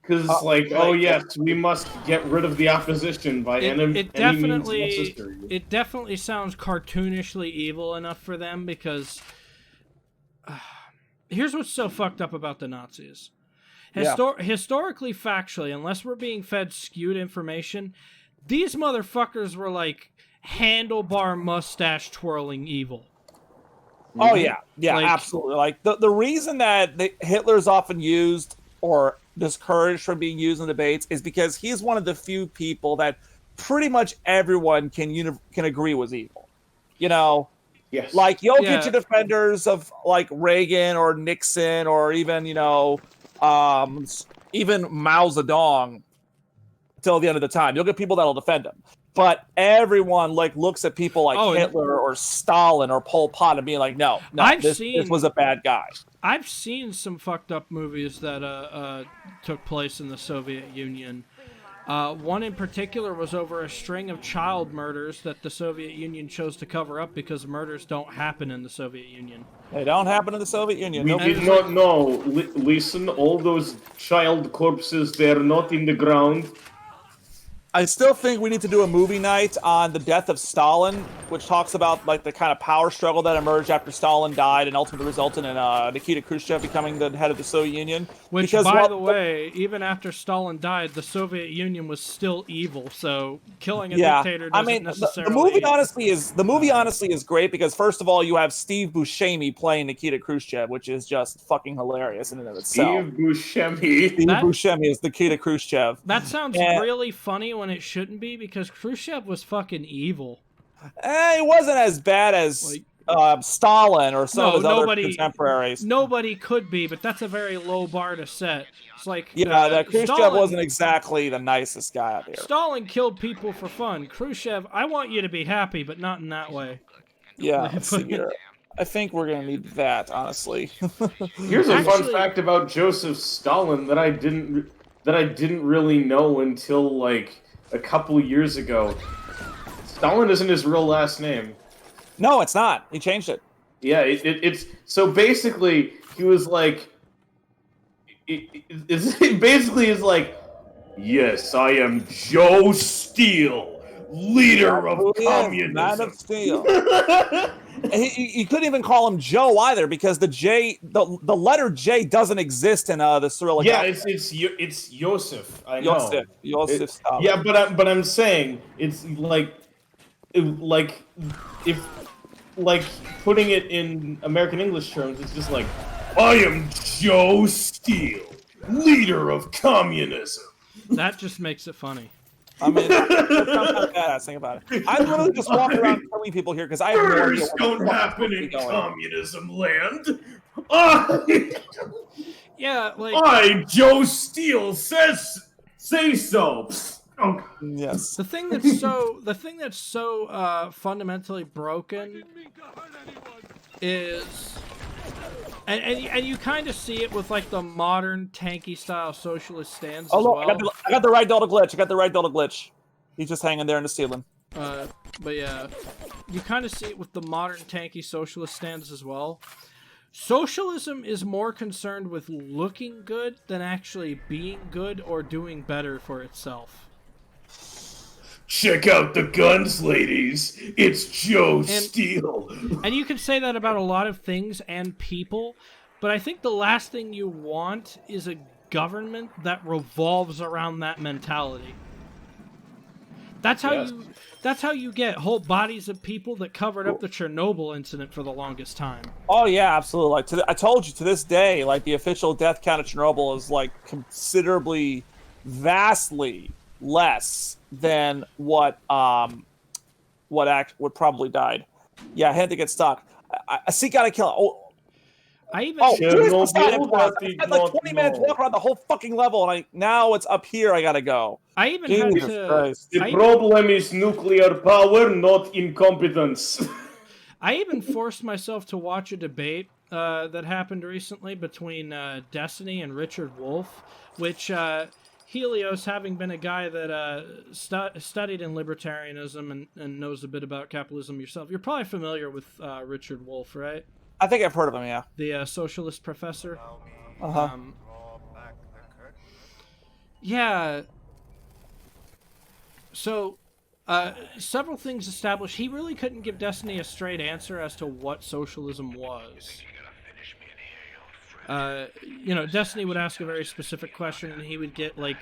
because oh yes, we must get rid of the opposition by any means necessary. It definitely sounds cartoonishly evil enough for them, because here's what's so fucked up about the Nazis. Historically, factually, unless we're being fed skewed information, these motherfuckers were like handlebar mustache twirling evil. Oh yeah, absolutely. Like the reason that Hitler's often used or discouraged from being used in debates is because he's one of the few people that pretty much everyone can agree was evil. You know, yes. Like you'll get your defenders of like Reagan or Nixon or even even Mao Zedong till the end of the time. You'll get people that'll defend him. But everyone like looks at people like Hitler or Stalin or Pol Pot and being like, no, this was a bad guy. I've seen some fucked up movies that took place in the Soviet Union, One in particular was over a string of child murders that the Soviet Union chose to cover up because murders don't happen in the Soviet Union. They don't happen in the Soviet Union. We Nope. did not know. Listen, all those child corpses, they're not in the ground. I still think we need to do a movie night on the death of Stalin, which talks about like the kind of power struggle that emerged after Stalin died and ultimately resulted in Nikita Khrushchev becoming the head of the Soviet Union. Which, because, by the way, even after Stalin died, the Soviet Union was still evil. So killing a dictator doesn't necessarily. The movie honestly is great because first of all, you have Steve Buscemi playing Nikita Khrushchev, which is just fucking hilarious in and of itself. Steve Buscemi is Nikita Khrushchev. That sounds really funny when it shouldn't be, because Khrushchev was fucking evil. He wasn't as bad as Stalin or some of his other contemporaries. Nobody could be, but that's a very low bar to set. It's like that Khrushchev wasn't exactly the nicest guy out there. Stalin killed people for fun. Khrushchev, I want you to be happy, but not in that way. Yeah, I think we're gonna need that, honestly. Here's a fun fact about Joseph Stalin that I didn't really know until like a couple years ago. Stalin isn't his real last name. No, it's not. He changed it. Yeah, it's so basically he was like, it basically is like, yes, I am Joe Steele, leader of communism. Man of Steel. He couldn't even call him Joe either because the J, the letter J doesn't exist in the Cyrillic. Yeah, it's Yosef. I know. Yosef Stalin. Yeah, but I'm saying it's like if putting it in American English terms, it's just like, I am Joe Steele, leader of communism. That just makes it funny. I mean, that's not bad. Think about it. I literally just walk around killing people here because I have no idea what don't happen in communism land. Yeah, like I, Joe Steele, say so. Oh. Yes. The thing that's so fundamentally broken is, and you kind of see it with like the modern tanky style socialist stands. Oh, as look, well. I got the right Delta glitch. He's just hanging there in the ceiling. But yeah, you kind of see it with the modern tanky socialist stands as well. Socialism is more concerned with looking good than actually being good or doing better for itself. Check out the guns, ladies. It's Joe Steele. And you can say that about a lot of things and people, but I think the last thing you want is a government that revolves around that mentality. That's how you get whole bodies of people that covered up the Chernobyl incident for the longest time. Oh yeah, absolutely. Like I told you, to this day, like the official death count of Chernobyl is like considerably, vastly less than what probably died. Yeah, I had to get stuck. I see, gotta kill it. Oh, I even I had like 20 minutes walk around the whole fucking level, and now it's up here. I gotta go. I even had to. The problem is nuclear power, not incompetence. I even forced myself to watch a debate that happened recently between Destiny and Richard Wolff, which Helios, having been a guy that studied in libertarianism and knows a bit about capitalism yourself, you're probably familiar with Richard Wolff, right? I think I've heard of him, yeah. The socialist professor. Uh-huh. Yeah. So, several things established. He really couldn't give Destiny a straight answer as to what socialism was. Destiny would ask a very specific question, and he would get, like,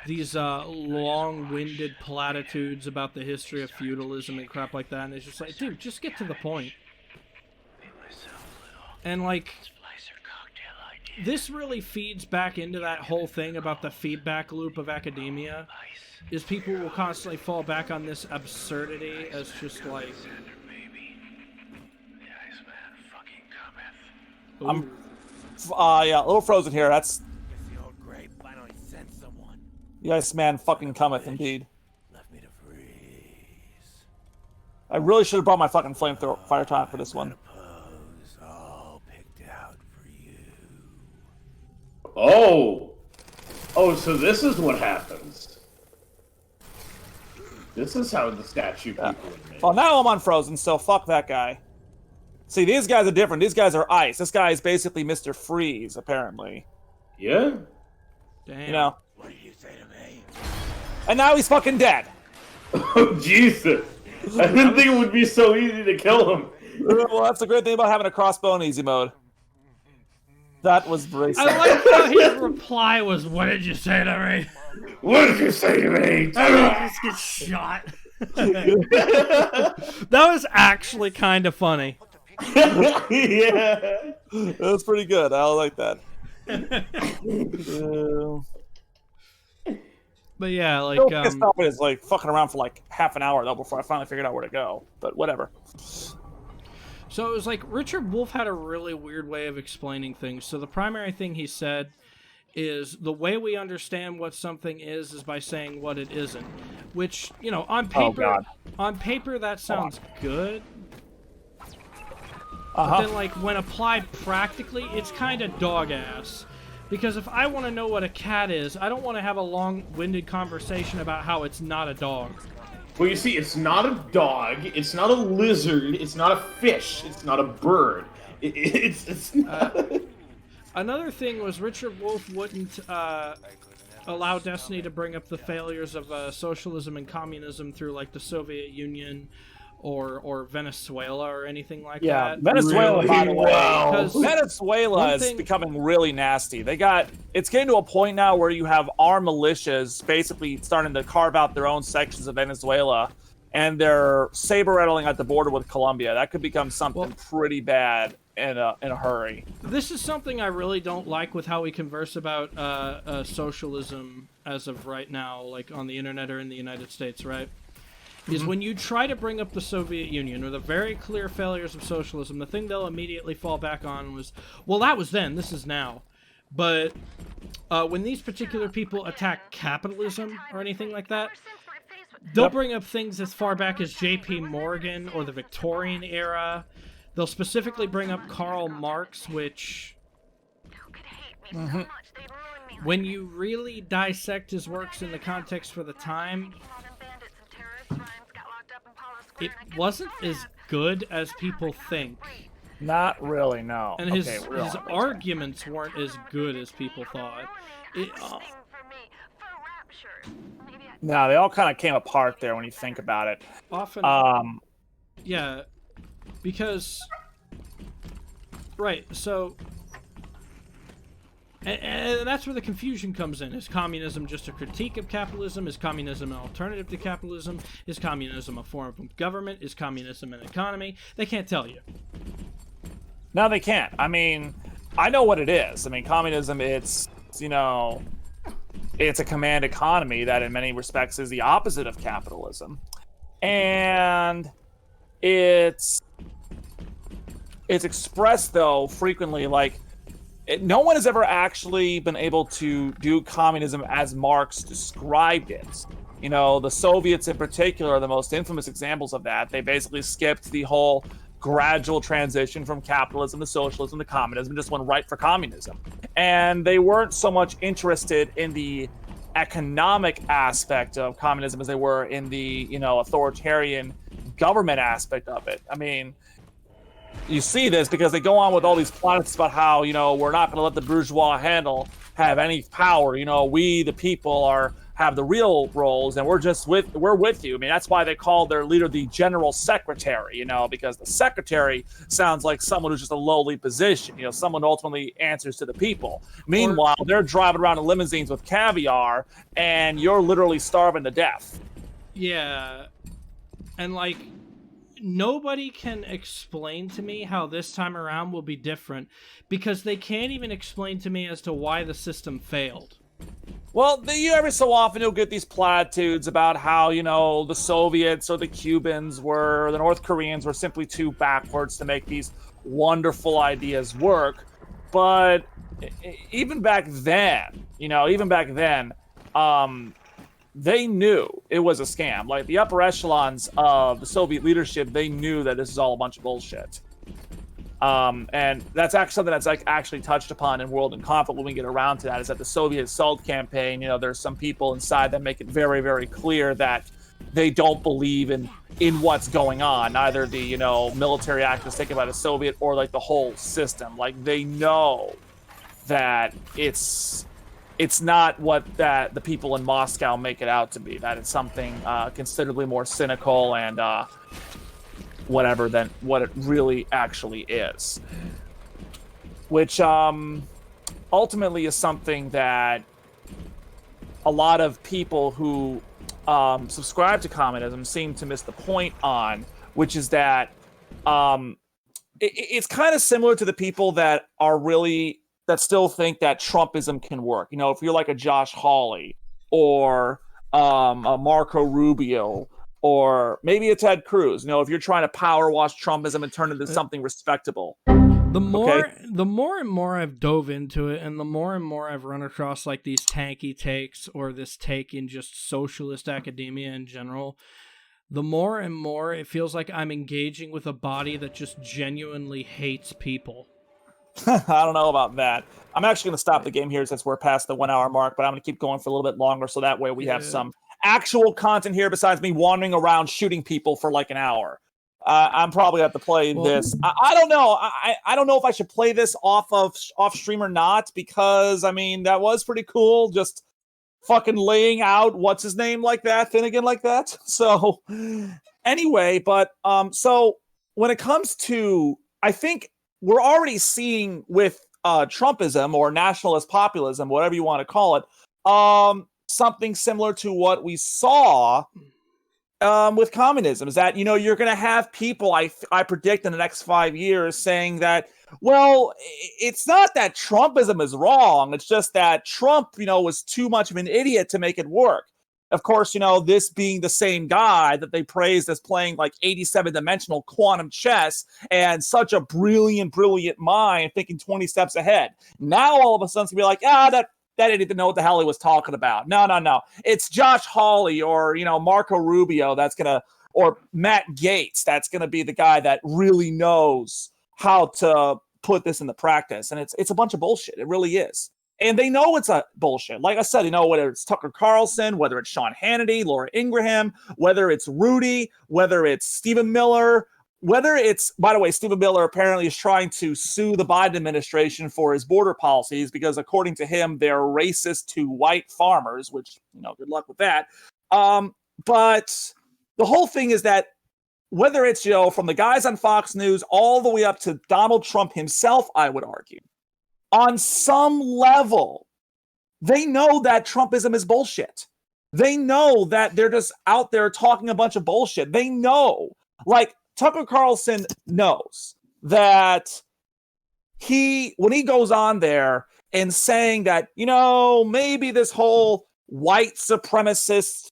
these long-winded platitudes about the history of feudalism and crap like that, and it's just like, dude, just get to the point. And, like, this really feeds back into that whole thing about the feedback loop of academia, is people will constantly fall back on this absurdity as just like... I'm a little frozen here. That's... The Iceman fucking cometh, indeed. I really should have brought my fucking flamethrower fire tonic for this one. Oh, so this is what happens. This is how the statue people are made. Well, now I'm unfrozen, so fuck that guy. See, these guys are different. These guys are ice. This guy is basically Mr. Freeze, apparently. Yeah? Damn. You know? What did you say to me? And now he's fucking dead. Oh, Jesus. I didn't think it would be so easy to kill him. Well, that's the great thing about having a crossbow in easy mode. That was bracing. I like how his reply was, "What did you say to me?" What did you say to me? I just get shot. That was actually kind of funny. Yeah. That was pretty good. I like that. But yeah, like is like fucking around for like half an hour though before I finally figured out where to go. But whatever. So it was like Richard Wolff had a really weird way of explaining things. So the primary thing he said is the way we understand what something is by saying what it isn't, which, you know, on paper that sounds good. But then, like, when applied practically, it's kind of dog-ass. Because if I want to know what a cat is, I don't want to have a long-winded conversation about how it's not a dog. Well, you see, it's not a dog, it's not a lizard, it's not a fish, it's not a bird. It's not... Another thing was Richard Wolff wouldn't allow Destiny to bring up the failures of socialism and communism through, like, the Soviet Union or Venezuela or anything like that. Yeah, Venezuela, really? by the way. Wow. Venezuela is becoming really nasty. It's getting to a point now where you have armed militias basically starting to carve out their own sections of Venezuela, and they're saber-rattling at the border with Colombia. That could become something pretty bad in a hurry. This is something I really don't like with how we converse about socialism as of right now, like on the internet or in the United States, right? Is when you try to bring up the Soviet Union or the very clear failures of socialism, the thing they'll immediately fall back on was, well, that was then, this is now. But when these particular people attack capitalism or anything like that, they'll bring up things as far back as J.P. Morgan or the Victorian era. They'll specifically bring up Karl Marx, which... When you really dissect his works in the context for the time... It wasn't as good as people think. Not really, no. And his arguments weren't as good as people thought. No, they all kind of came apart there when you think about it. Often. Yeah, because... Right, so... And that's where the confusion comes in. Is communism just a critique of capitalism? Is communism an alternative to capitalism? Is communism a form of government? Is communism an economy? They can't tell you. No, they can't. I mean, I know what it is. I mean, communism, it's a command economy that in many respects is the opposite of capitalism. And it's expressed, though, frequently, like, no one has ever actually been able to do communism as Marx described it. You know, the Soviets in particular are the most infamous examples of that. They basically skipped the whole gradual transition from capitalism to socialism to communism, just went right for communism. And they weren't so much interested in the economic aspect of communism as they were in the, authoritarian government aspect of it. I mean, you see this because they go on with all these plots about how, we're not going to let the bourgeois have any power. We, the people, have the real roles, and we're with you. I mean, that's why they call their leader the general secretary, because the secretary sounds like someone who's just a lowly position, someone who ultimately answers to the people. Meanwhile, they're driving around in limousines with caviar, and you're literally starving to death. Yeah. And, like, nobody can explain to me how this time around will be different, because they can't even explain to me as to why the system failed. Well, every so often you'll get these platitudes about how, the Soviets or the Cubans or the North Koreans were simply too backwards to make these wonderful ideas work. But even back then, they knew it was a scam. Like, the upper echelons of the Soviet leadership, they knew that this is all a bunch of bullshit. And that's actually something that's actually touched upon in World in Conflict when we get around to that, is that the Soviet assault campaign, there's some people inside that make it very, very clear that they don't believe in what's going on, either the military actors taken by the Soviet or like the whole system. Like they know that it's not what that the people in Moscow make it out to be. That it's something considerably more cynical and whatever than what it really actually is. Which ultimately is something that a lot of people who subscribe to communism seem to miss the point on, which is that it's kind of similar to the people that still think that Trumpism can work. If you're like a Josh Hawley or a Marco Rubio or maybe a Ted Cruz, if you're trying to power wash Trumpism and turn it into something respectable. The more and more I've dove into it, and the more and more I've run across like these tanky takes or this take in just socialist academia in general, the more and more it feels like I'm engaging with a body that just genuinely hates people. I don't know about that. I'm actually going to stop the game here since we're past the 1 hour mark, but I'm going to keep going for a little bit longer so that way we have some actual content here besides me wandering around shooting people for like an hour. I'm probably have to play this. I don't know. I don't know if I should play this off stream or not, because I mean that was pretty cool. Just fucking laying out what's his name like that, Finnegan like that. So anyway, but so when it comes to, I think we're already seeing with Trumpism or nationalist populism, whatever you want to call it, something similar to what we saw with communism, is that, you're going to have people, I predict in the next 5 years, saying that, well, it's not that Trumpism is wrong. It's just that Trump, was too much of an idiot to make it work. Of course, this being the same guy that they praised as playing like 87-dimensional quantum chess and such a brilliant mind thinking 20 steps ahead. Now, all of a sudden, it's going to be like, that idiot didn't know what the hell he was talking about. No. It's Josh Hawley or, Marco Rubio or Matt Gaetz that's going to be the guy that really knows how to put this into practice. And it's a bunch of bullshit. It really is. And they know it's a bullshit. Like I said, whether it's Tucker Carlson, whether it's Sean Hannity, Laura Ingraham, whether it's Rudy, whether it's Stephen Miller, whether it's, by the way, Stephen Miller apparently is trying to sue the Biden administration for his border policies because, according to him, they're racist to white farmers, which, good luck with that. But the whole thing is that whether it's, from the guys on Fox News all the way up to Donald Trump himself, I would argue, on some level, they know that Trumpism is bullshit. They know that they're just out there talking a bunch of bullshit. They know, like, Tucker Carlson knows that when he goes on there and saying that, maybe this whole white supremacist,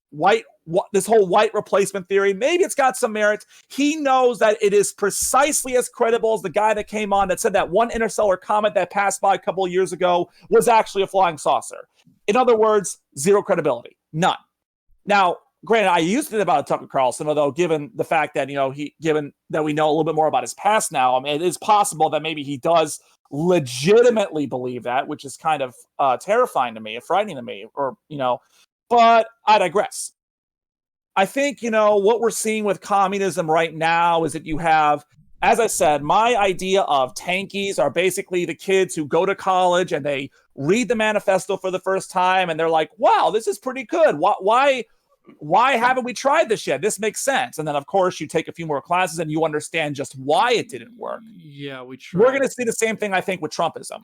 this whole white replacement theory, maybe it's got some merit. He knows that it is precisely as credible as the guy that came on that said that one interstellar comet that passed by a couple of years ago was actually a flying saucer. In other words, zero credibility. None. Now, granted, I used it about Tucker Carlson, although given the fact that, given that we know a little bit more about his past now, I mean, it is possible that maybe he does legitimately believe that, which is kind of terrifying to me, frightening to me, but I digress. I think, what we're seeing with communism right now is that you have, as I said, my idea of tankies are basically the kids who go to college and they read the manifesto for the first time and they're like, wow, this is pretty good. Why haven't we tried this yet? This makes sense. And then, of course, you take a few more classes and you understand just why it didn't work. Yeah, we tried. We're going to see the same thing, I think, with Trumpism.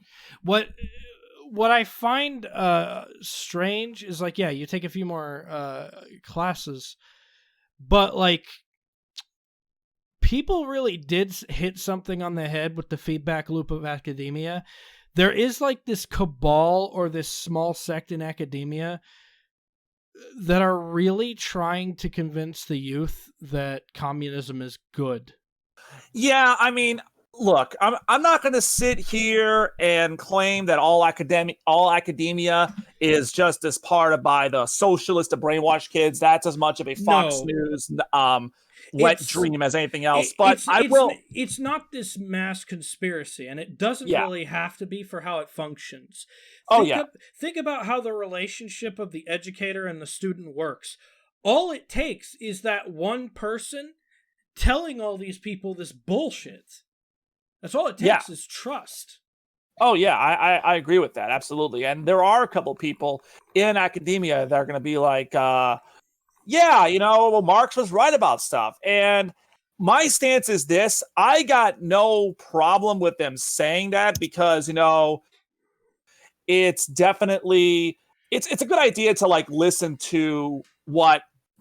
What I find strange is, like, yeah, you take a few more classes, but, like, people really did hit something on the head with the feedback loop of academia. There is, like, this cabal or this small sect in academia that are really trying to convince the youth that communism is good. Yeah, I mean, look, I'm not going to sit here and claim that all academia is just as part of by the socialist to brainwash kids. That's as much of a Fox News wet dream as anything else. But it's not this mass conspiracy, and it doesn't really have to be for how it functions. Think about how the relationship of the educator and the student works. all it takes is that one person telling all these people this bullshit. That's all it takes is trust. Oh, yeah, I agree with that. Absolutely. And there are a couple people in academia that are going to be like, Marx was right about stuff. And my stance is this. I got no problem with them saying that because, it's definitely, it's a good idea to like listen to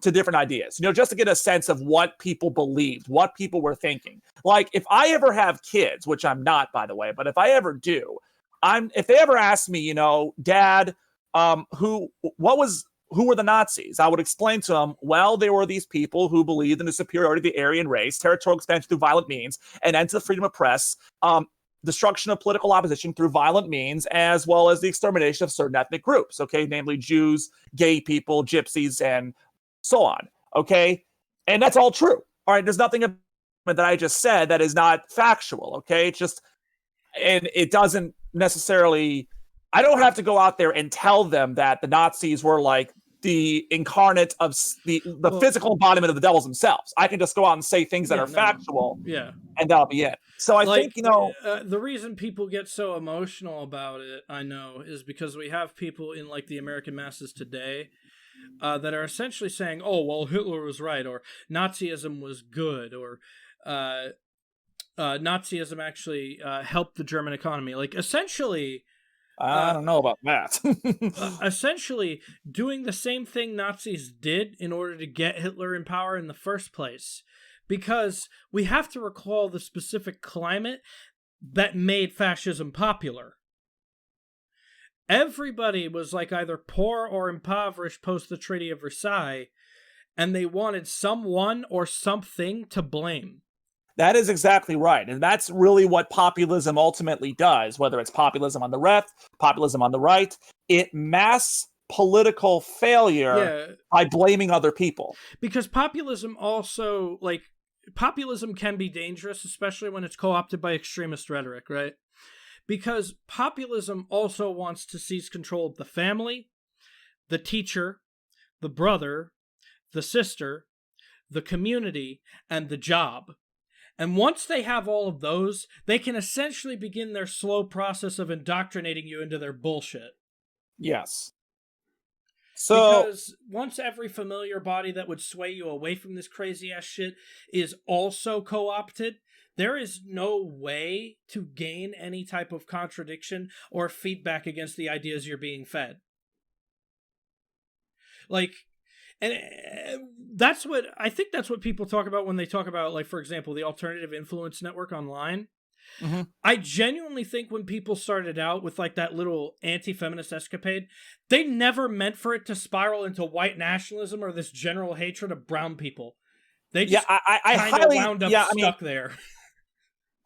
different ideas, just to get a sense of what people believed, what people were thinking. Like if I ever have kids, which I'm not, by the way, but if I ever do, if they ever ask me, Dad, who were the Nazis? I would explain to them, well, they were these people who believed in the superiority of the Aryan race, territorial expansion through violent means, and end to the freedom of press, destruction of political opposition through violent means, as well as the extermination of certain ethnic groups, okay, namely Jews, gay people, gypsies, and so on, okay? And that's all true. All right, there's nothing that I just said that is not factual, okay? It's just, and it doesn't necessarily, I don't have to go out there and tell them that the Nazis were like the incarnate of the physical embodiment of the devils themselves. I can just go out and say things that are factual, and that'll be it. So I think, the reason people get so emotional about it, I know, is because we have people in like the American masses today that are essentially saying, oh, well, Hitler was right, or Nazism was good, or Nazism actually helped the German economy. Like, essentially, I don't know about that. Essentially, doing the same thing Nazis did in order to get Hitler in power in the first place. Because we have to recall the specific climate that made fascism popular. Everybody was like either poor or impoverished post the Treaty of Versailles, and they wanted someone or something to blame. That is exactly right. And that's really what populism ultimately does, whether it's populism on the left, populism on the right. It masks political failure by blaming other people. Because populism also, populism can be dangerous, especially when it's co-opted by extremist rhetoric, right? Because populism also wants to seize control of the family, the teacher, the brother, the sister, the community, and the job. And once they have all of those, they can essentially begin their slow process of indoctrinating you into their bullshit. Yes. So, because once every familiar body that would sway you away from this crazy-ass shit is also co-opted, there is no way to gain any type of contradiction or feedback against the ideas you're being fed. And that's what people talk about when they talk about, for example, the alternative influence network online. Mm-hmm. I genuinely think when people started out with that little anti-feminist escapade, they never meant for it to spiral into white nationalism or this general hatred of brown people. They just kind of wound up stuck there.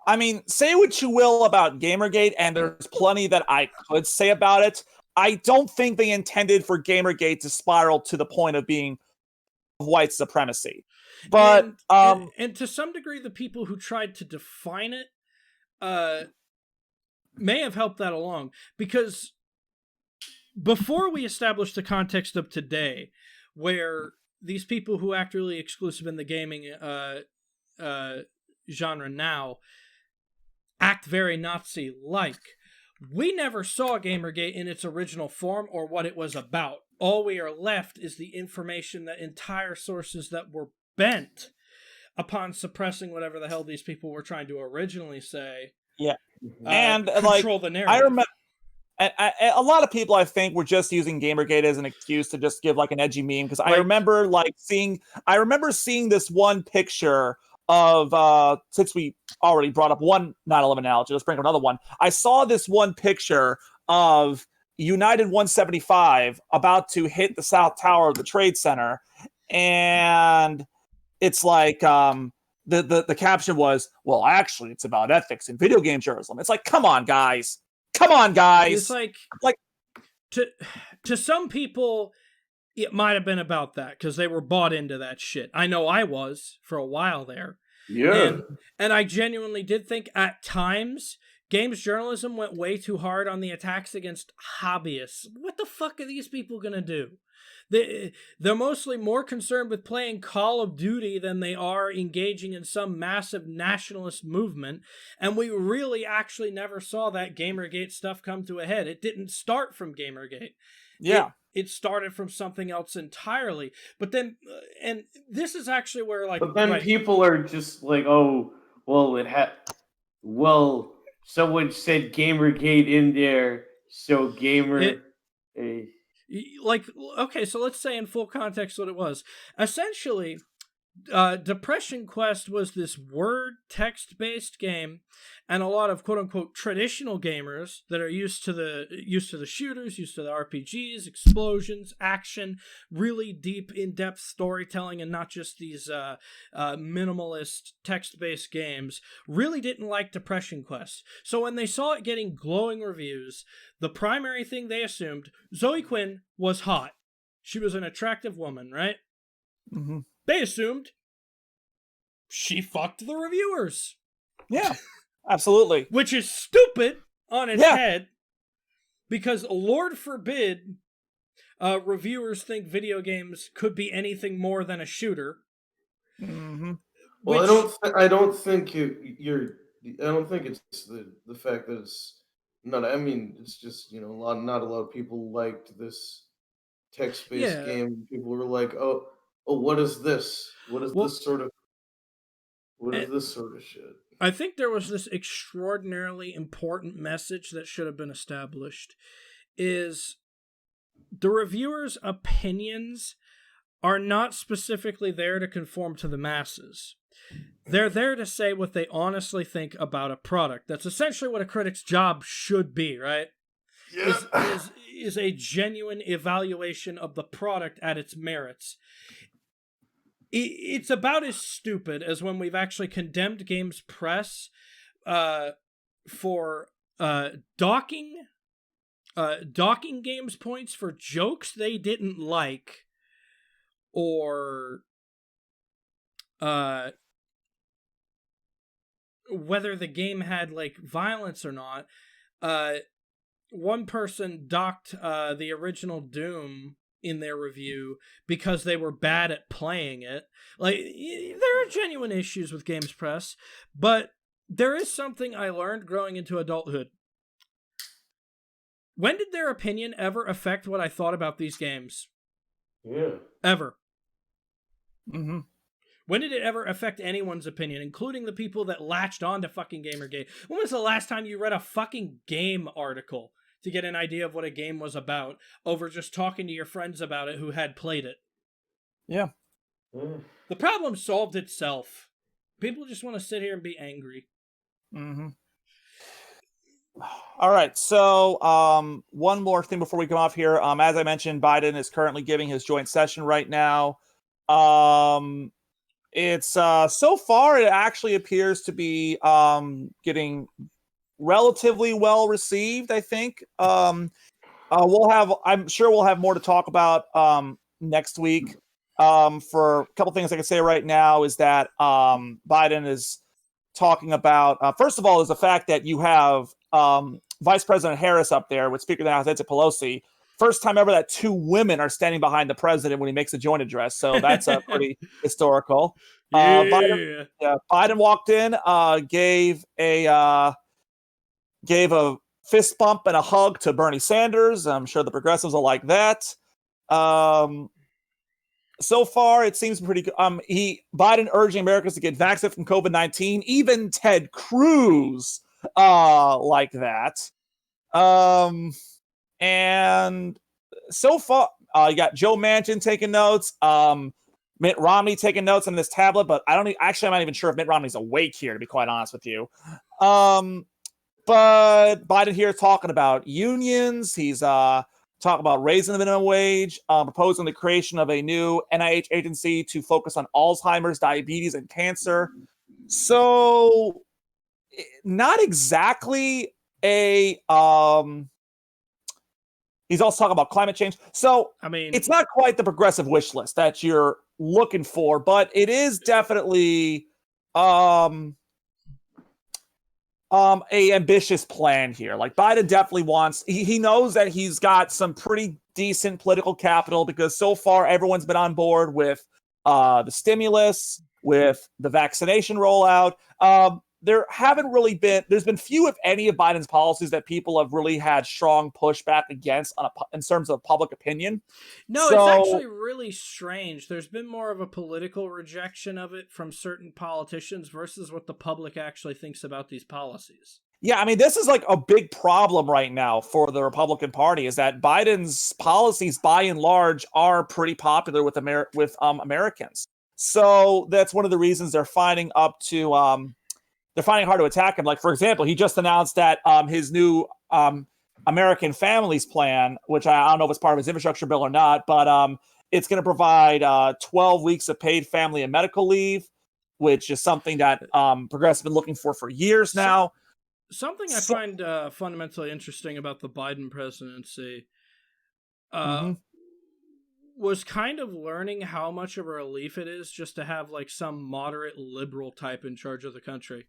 I mean, say what you will about Gamergate, and there's plenty that I could say about it. I don't think they intended for Gamergate to spiral to the point of being white supremacy. But and to some degree, the people who tried to define it may have helped that along. Because before we establish the context of today, where these people who act really exclusive in the gaming genre now act very Nazi-like, we never saw Gamergate in its original form or what it was about. All we are left is the information that entire sources that were bent upon suppressing whatever the hell these people were trying to originally say. Yeah. And control the narrative. I remember a lot of people, I think, were just using Gamergate as an excuse to just give an edgy meme. Because I remember seeing this one picture of since we already brought up one 9/11 analogy, let's bring up another one. I saw this one picture of United 175 about to hit the South Tower of the Trade Center, and it's the caption was, well, actually, it's about ethics in video game journalism. It's come on, guys. It's to some people, it might have been about that because they were bought into that shit. I know I was for a while there. Yeah. And I genuinely did think at times games journalism went way too hard on the attacks against hobbyists. What the fuck are these people going to do? They're mostly more concerned with playing Call of Duty than they are engaging in some massive nationalist movement. And we really actually never saw that Gamergate stuff come to a head. It didn't start from Gamergate. Yeah. It started from something else entirely. But then, and this is actually where, like... But then people are just like, oh, well, someone said Gamergate in there, so Like, okay, so let's say in full context what it was. Essentially, Depression Quest was this word text-based game, and a lot of quote-unquote traditional gamers that are used to the shooters, used to the RPGs, explosions, action, really deep, in-depth storytelling, and not just these minimalist text-based games, really didn't like Depression Quest. So when they saw it getting glowing reviews, the primary thing they assumed, Zoe Quinn was hot. She was an attractive woman, right? Mm-hmm. They assumed she fucked the reviewers. Yeah, absolutely. Which is stupid on its head, because Lord forbid reviewers think video games could be anything more than a shooter. Mm-hmm. Well, I don't think it's the fact that it's not. I mean, it's just not a lot of people liked this text-based game. People were like, oh, what is this? What is this sort of shit? I think there was this extraordinarily important message that should have been established, is the reviewers' opinions are not specifically there to conform to the masses. They're there to say what they honestly think about a product. That's essentially what a critic's job should be, right? Yeah. Is a genuine evaluation of the product at its merits. It's about as stupid as when we've actually condemned games press for docking games points for jokes they didn't like, or whether the game had like violence or not. One person docked the original Doom in their review because they were bad at playing it. Like, there are genuine issues with Games Press, but there is something I learned growing into adulthood. When did their opinion ever affect what I thought about these games? Yeah. Ever. Mm-hmm. When did it ever affect anyone's opinion, including the people that latched on to fucking Gamergate? When was the last time you read a fucking game article to get an idea of what a game was about, over just talking to your friends about it who had played it? Yeah. The problem solved itself. People just want to sit here and be angry. Mm-hmm. All right, so one more thing before we come off here. As I mentioned, Biden is currently giving his joint session right now. It's so far it actually appears to be getting relatively well received, I think. I'm sure we'll have more to talk about next week. For a couple things I can say right now is that Biden is talking about, first of all, is the fact that you have Vice President Harris up there with Speaker of the House Nancy Pelosi. First time ever that two women are standing behind the president when he makes a joint address. So that's pretty historical. Biden walked in, gave a fist bump and a hug to Bernie Sanders. I'm sure the progressives will like that. So far, it seems pretty good. Biden urging Americans to get vaccinated from COVID-19. Even Ted Cruz like that. And so far, you got Joe Manchin taking notes. Mitt Romney taking notes on this tablet, but I'm not even sure if Mitt Romney's awake here, to be quite honest with you. But Biden here talking about unions. He's talking about raising the minimum wage, proposing the creation of a new NIH agency to focus on Alzheimer's, diabetes, and cancer. So, not exactly a he's also talking about climate change. So, I mean, it's not quite the progressive wish list that you're looking for, but it is definitely a ambitious plan here. Like, Biden definitely wants, he knows that he's got some pretty decent political capital because so far everyone's been on board with the stimulus, with the vaccination rollout. There's been few, if any, of Biden's policies that people have really had strong pushback against in terms of public opinion. No, it's actually really strange. There's been more of a political rejection of it from certain politicians versus what the public actually thinks about these policies. Yeah, I mean, this is like a big problem right now for the Republican Party is that Biden's policies, by and large, are pretty popular with Americans. So that's one of the reasons they're finding hard to attack him. Like, for example, he just announced that his new American Families Plan, which I don't know if it's part of his infrastructure bill or not, but it's going to provide 12 weeks of paid family and medical leave, which is something that progressives have been looking for years now. Something I find fundamentally interesting about the Biden presidency was kind of learning how much of a relief it is just to have like some moderate liberal type in charge of the country.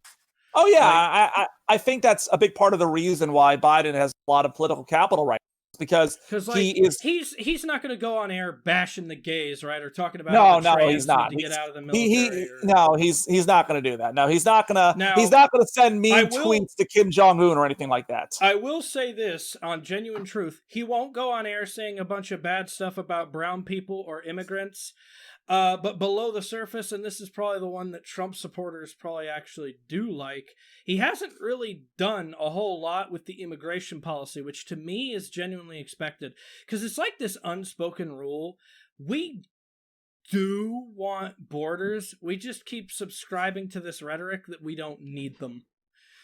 Oh yeah, I think that's a big part of the reason why Biden has a lot of political capital right now. Because like, he's not going to go on air bashing the gays, right, or talking about he's not to get out of the military. He's not going to do that. No, he's not going to send mean tweets to Kim Jong-un or anything like that. I will say this on genuine truth: he won't go on air saying a bunch of bad stuff about brown people or immigrants. But below the surface, and this is probably the one that Trump supporters probably actually do like, he hasn't really done a whole lot with the immigration policy, which to me is genuinely expected. Because it's like this unspoken rule. We do want borders. We just keep subscribing to this rhetoric that we don't need them.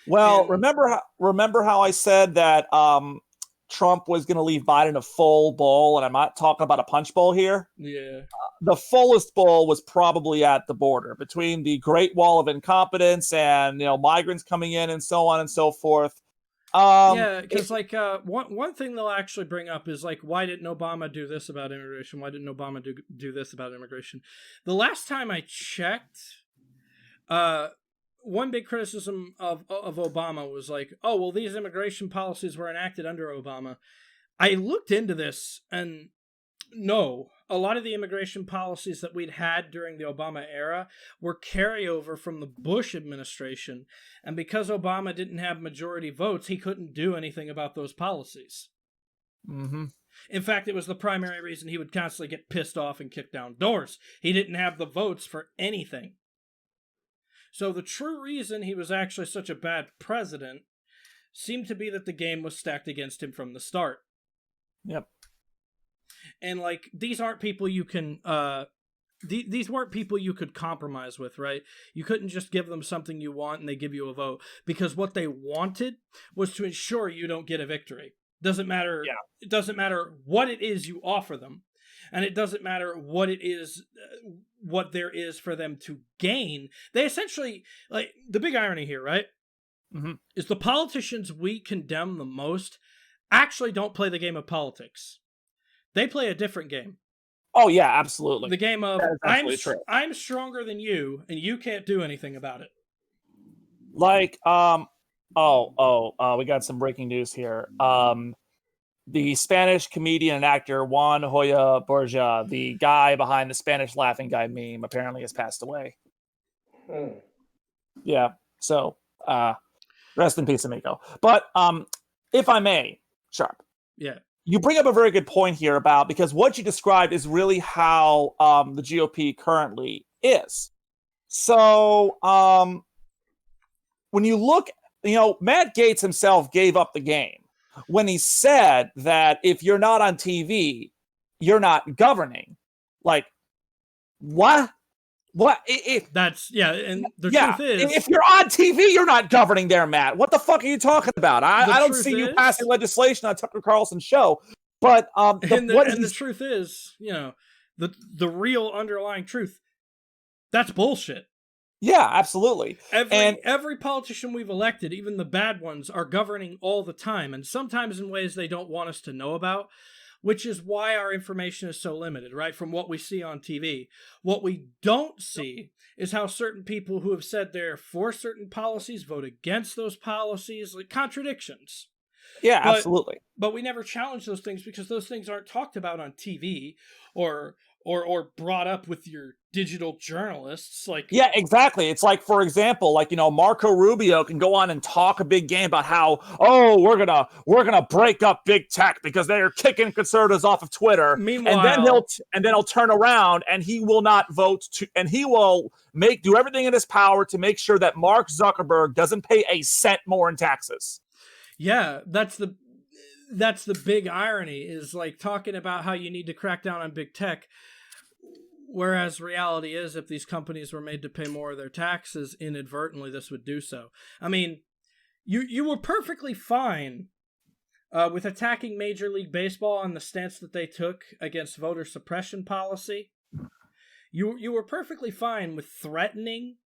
Well, remember how I said that Trump was going to leave Biden a full bowl, and I'm not talking about a punch bowl here. Yeah. The fullest bowl was probably at the border between the Great Wall of Incompetence and, migrants coming in and so on and so forth. Because one thing they'll actually bring up is like, why didn't Obama do this about immigration? Why didn't Obama do this about immigration? The last time I checked, one big criticism of Obama was like, oh, well, these immigration policies were enacted under Obama. I looked into this, and no, a lot of the immigration policies that we'd had during the Obama era were carryover from the Bush administration. And because Obama didn't have majority votes, he couldn't do anything about those policies. Mm-hmm. In fact, it was the primary reason he would constantly get pissed off and kick down doors. He didn't have the votes for anything. So the true reason he was actually such a bad president seemed to be that the game was stacked against him from the start. Yep. And like, these aren't people you can these weren't people you could compromise with, right? You couldn't just give them something you want and they give you a vote, because what they wanted was to ensure you don't get a victory. Doesn't matter. Yeah. It doesn't matter what it is you offer them, and it doesn't matter what it is, what there is for them to gain. They essentially, like, the big irony here, right? Mm-hmm. Is the politicians we condemn the most actually don't play the game of politics. They play a different game. Oh yeah, absolutely. The game of I'm stronger than you, and you can't do anything about it. Like, we got some breaking news here. The Spanish comedian and actor Juan Hoya Borja, the guy behind the Spanish laughing guy meme, apparently has passed away. Yeah, so rest in peace, amigo. But if I may, Sharp. Yeah. You bring up a very good point here about, because what you described is really how the GOP currently is. So when you look, Matt Gaetz himself gave up the game when he said that if you're not on TV, you're not governing. Like, what? What? And the truth is, if you're on TV, you're not governing there, Matt. What the fuck are you talking about? I don't see you passing legislation on Tucker Carlson's show. But the truth is, the real underlying truth, that's bullshit. Yeah, absolutely. Every politician we've elected, even the bad ones, are governing all the time, and sometimes in ways they don't want us to know about, which is why our information is so limited, right? From what we see on TV. What we don't see is how certain people who have said they're for certain policies vote against those policies, like contradictions. Yeah, But- absolutely. But we never challenge those things because those things aren't talked about on TV or brought up with your digital journalists. Like, Yeah, exactly. It's like, for example, like, Marco Rubio can go on and talk a big game about how, we're gonna break up big tech because they're kicking conservatives off of Twitter. Meanwhile, and then he'll turn around and he will not vote and he will do everything in his power to make sure that Mark Zuckerberg doesn't pay a cent more in taxes. yeah, that's the big irony, is like talking about how you need to crack down on big tech, whereas reality is if these companies were made to pay more of their taxes inadvertently, this would do so. I mean, you were perfectly fine with attacking Major League Baseball on the stance that they took against voter suppression policy. You were perfectly fine with threatening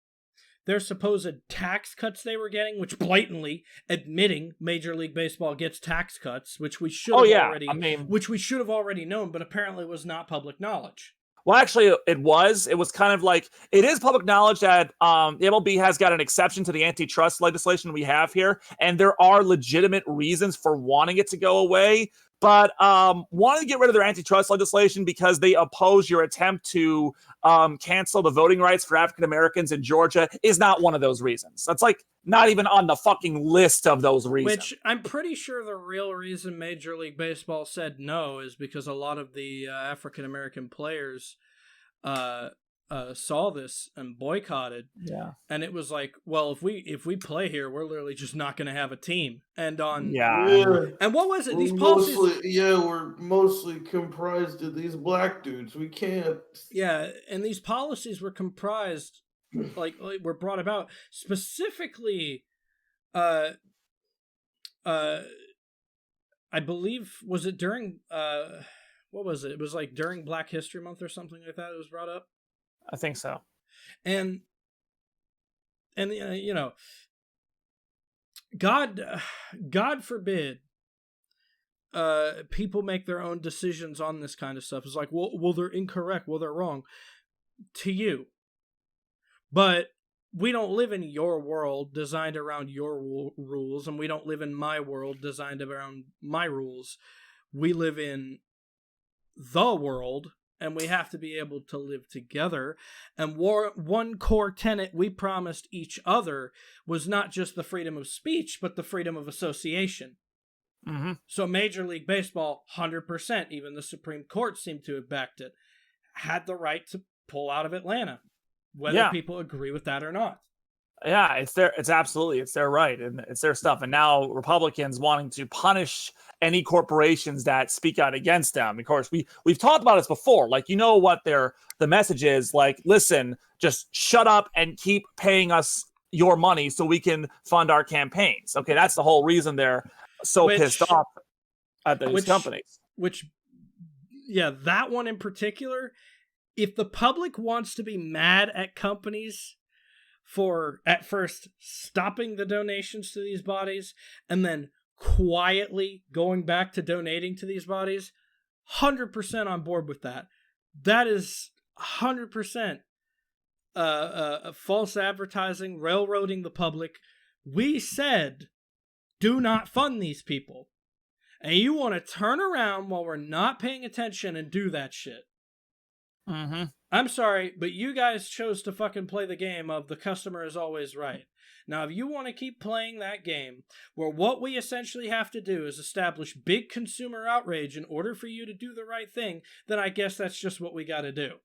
their supposed tax cuts they were getting, which blatantly admitting Major League Baseball gets tax cuts, which we should have already known, but apparently was not public knowledge. Well, actually, it was. It was kind of like, it is public knowledge that the MLB has got an exception to the antitrust legislation we have here, and there are legitimate reasons for wanting it to go away. But wanting to get rid of their antitrust legislation because they oppose your attempt to cancel the voting rights for African Americans in Georgia is not one of those reasons. That's like not even on the fucking list of those reasons. Which I'm pretty sure the real reason Major League Baseball said no is because a lot of the African American players saw this and boycotted. Yeah. And it was like, well, if we play here, we're literally just not going to have a team. And on And what was it? These policies. We're mostly comprised of these black dudes. We can't. Yeah, and these policies were comprised, like were brought about specifically. I believe, was it during what was it? It was like during Black History Month or something like that. It was brought up. I think so. And God forbid people make their own decisions on this kind of stuff. It's like, well, they're incorrect. Well, they're wrong to you. But we don't live in your world designed around your rules, and we don't live in my world designed around my rules. We live in the world, and we have to be able to live together. And one core tenet we promised each other was not just the freedom of speech, but the freedom of association. Mm-hmm. So Major League Baseball, 100%, even the Supreme Court seemed to have backed it, had the right to pull out of Atlanta, whether people agree with that or not. Yeah, it's their right, and it's their stuff. And now Republicans wanting to punish any corporations that speak out against them. Of course, we've talked about this before. Like, what the message is. Like, listen, just shut up and keep paying us your money so we can fund our campaigns. Okay, that's the whole reason they're so pissed off at these companies. That one in particular. If the public wants to be mad at companies for at first stopping the donations to these bodies and then quietly going back to donating to these bodies, 100% on board with that. That is 100% false advertising, railroading the public. We said, do not fund these people. And you want to turn around while we're not paying attention and do that shit. Mm-hmm. I'm sorry, but you guys chose to fucking play the game of the customer is always right. Now, if you want to keep playing that game, where what we essentially have to do is establish big consumer outrage in order for you to do the right thing, then I guess that's just what we got to do.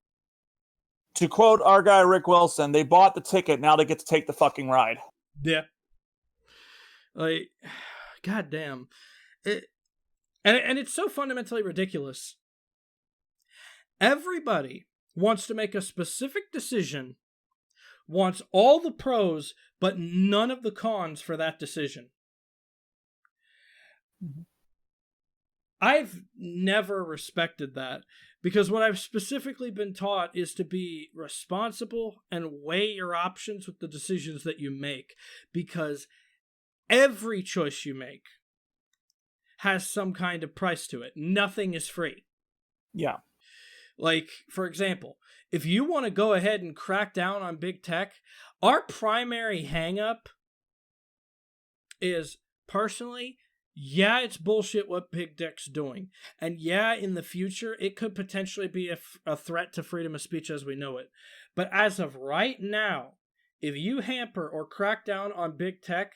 To quote our guy Rick Wilson, they bought the ticket, now they get to take the fucking ride. Yeah. Like, goddamn. And it's so fundamentally ridiculous. Everybody wants to make a specific decision, wants all the pros, but none of the cons for that decision. Mm-hmm. I've never respected that, because what I've specifically been taught is to be responsible and weigh your options with the decisions that you make, because every choice you make has some kind of price to it. Nothing is free. Yeah. Like, for example, if you want to go ahead and crack down on big tech, our primary hang-up is, personally, yeah, it's bullshit what Big Dick's doing. And yeah, in the future, it could potentially be a threat to freedom of speech as we know it. But as of right now, if you hamper or crack down on big tech,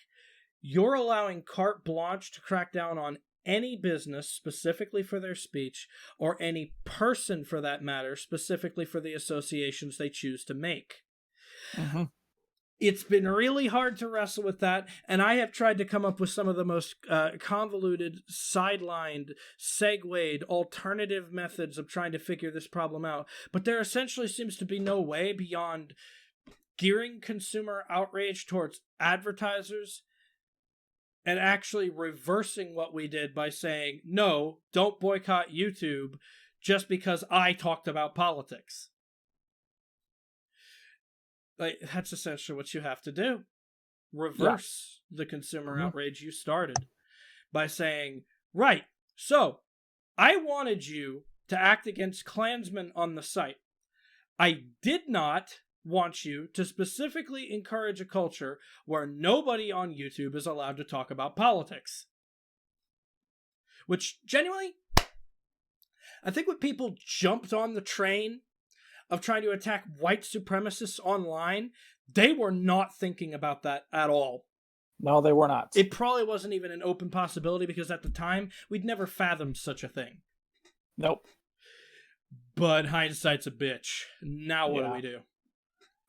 you're allowing carte blanche to crack down on any business specifically for their speech, or any person for that matter, specifically for the associations they choose to make. Mm-hmm. It's been really hard to wrestle with that, and I have tried to come up with some of the most convoluted, sidelined, segued, alternative methods of trying to figure this problem out. But there essentially seems to be no way beyond gearing consumer outrage towards advertisers and actually reversing what we did by saying, no, don't boycott YouTube just because I talked about politics. Like, that's essentially what you have to do. Reverse the consumer outrage you started by saying, right, so I wanted you to act against Klansmen on the site. I did not want you to specifically encourage a culture where nobody on YouTube is allowed to talk about politics. Which, genuinely, I think when people jumped on the train of trying to attack white supremacists online, they were not thinking about that at all. No, they were not. It probably wasn't even an open possibility because at the time, we'd never fathomed such a thing. Nope. But hindsight's a bitch. Now what do we do?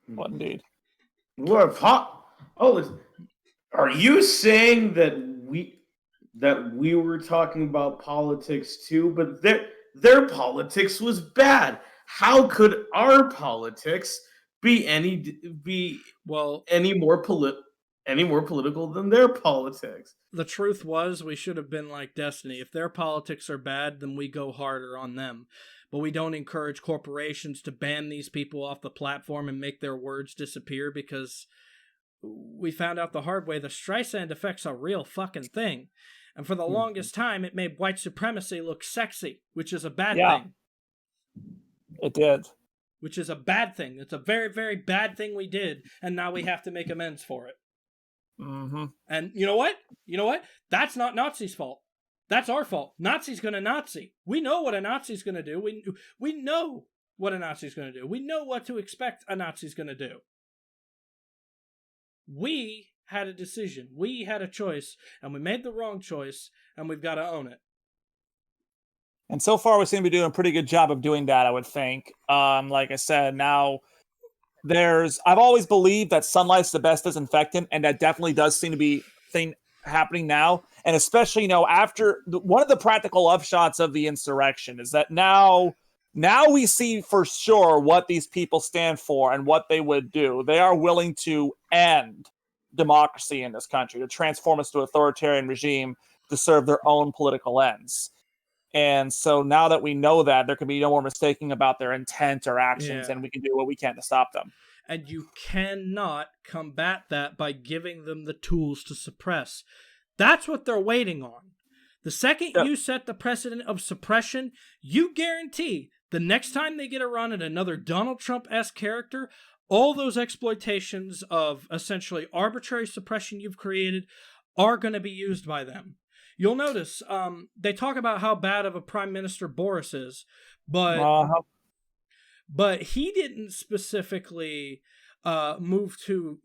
What indeed? What? Are you saying that we were talking about politics too, but their politics was bad? How could our politics be any more political than their politics? The truth was, we should have been like Destiny. If their politics are bad, then we go harder on them. But we don't encourage corporations to ban these people off the platform and make their words disappear, because we found out the hard way the Streisand effect's a real fucking thing. And for the longest time, it made white supremacy look sexy, which is a bad thing. It did. Which is a bad thing. It's a very, very bad thing we did, and now we have to make amends for it. Mm-hmm. And you know what? That's not Nazis' fault. That's our fault. Nazi's gonna Nazi. We know what a Nazi's gonna do. We know what a Nazi's gonna do. We know what to expect a Nazi's gonna do. We had a decision. We had a choice, and we made the wrong choice, and we've got to own it. And so far, we seem to be doing a pretty good job of doing that, I would think. Like I said, now I've always believed that sunlight's the best disinfectant, and that definitely does seem to be thing happening now. And especially, after one of the practical upshots of the insurrection is that now we see for sure what these people stand for and what they would do. They are willing to end democracy in this country, to transform us to an authoritarian regime to serve their own political ends. And so now that we know that, there can be no more mistaking about their intent or actions, and we can do what we can to stop them. And you cannot combat that by giving them the tools to suppress. That's what they're waiting on. The second you set the precedent of suppression, you guarantee the next time they get a run at another Donald Trump-esque character, all those exploitations of essentially arbitrary suppression you've created are going to be used by them. You'll notice they talk about how bad of a Prime Minister Boris is, but he didn't specifically move to,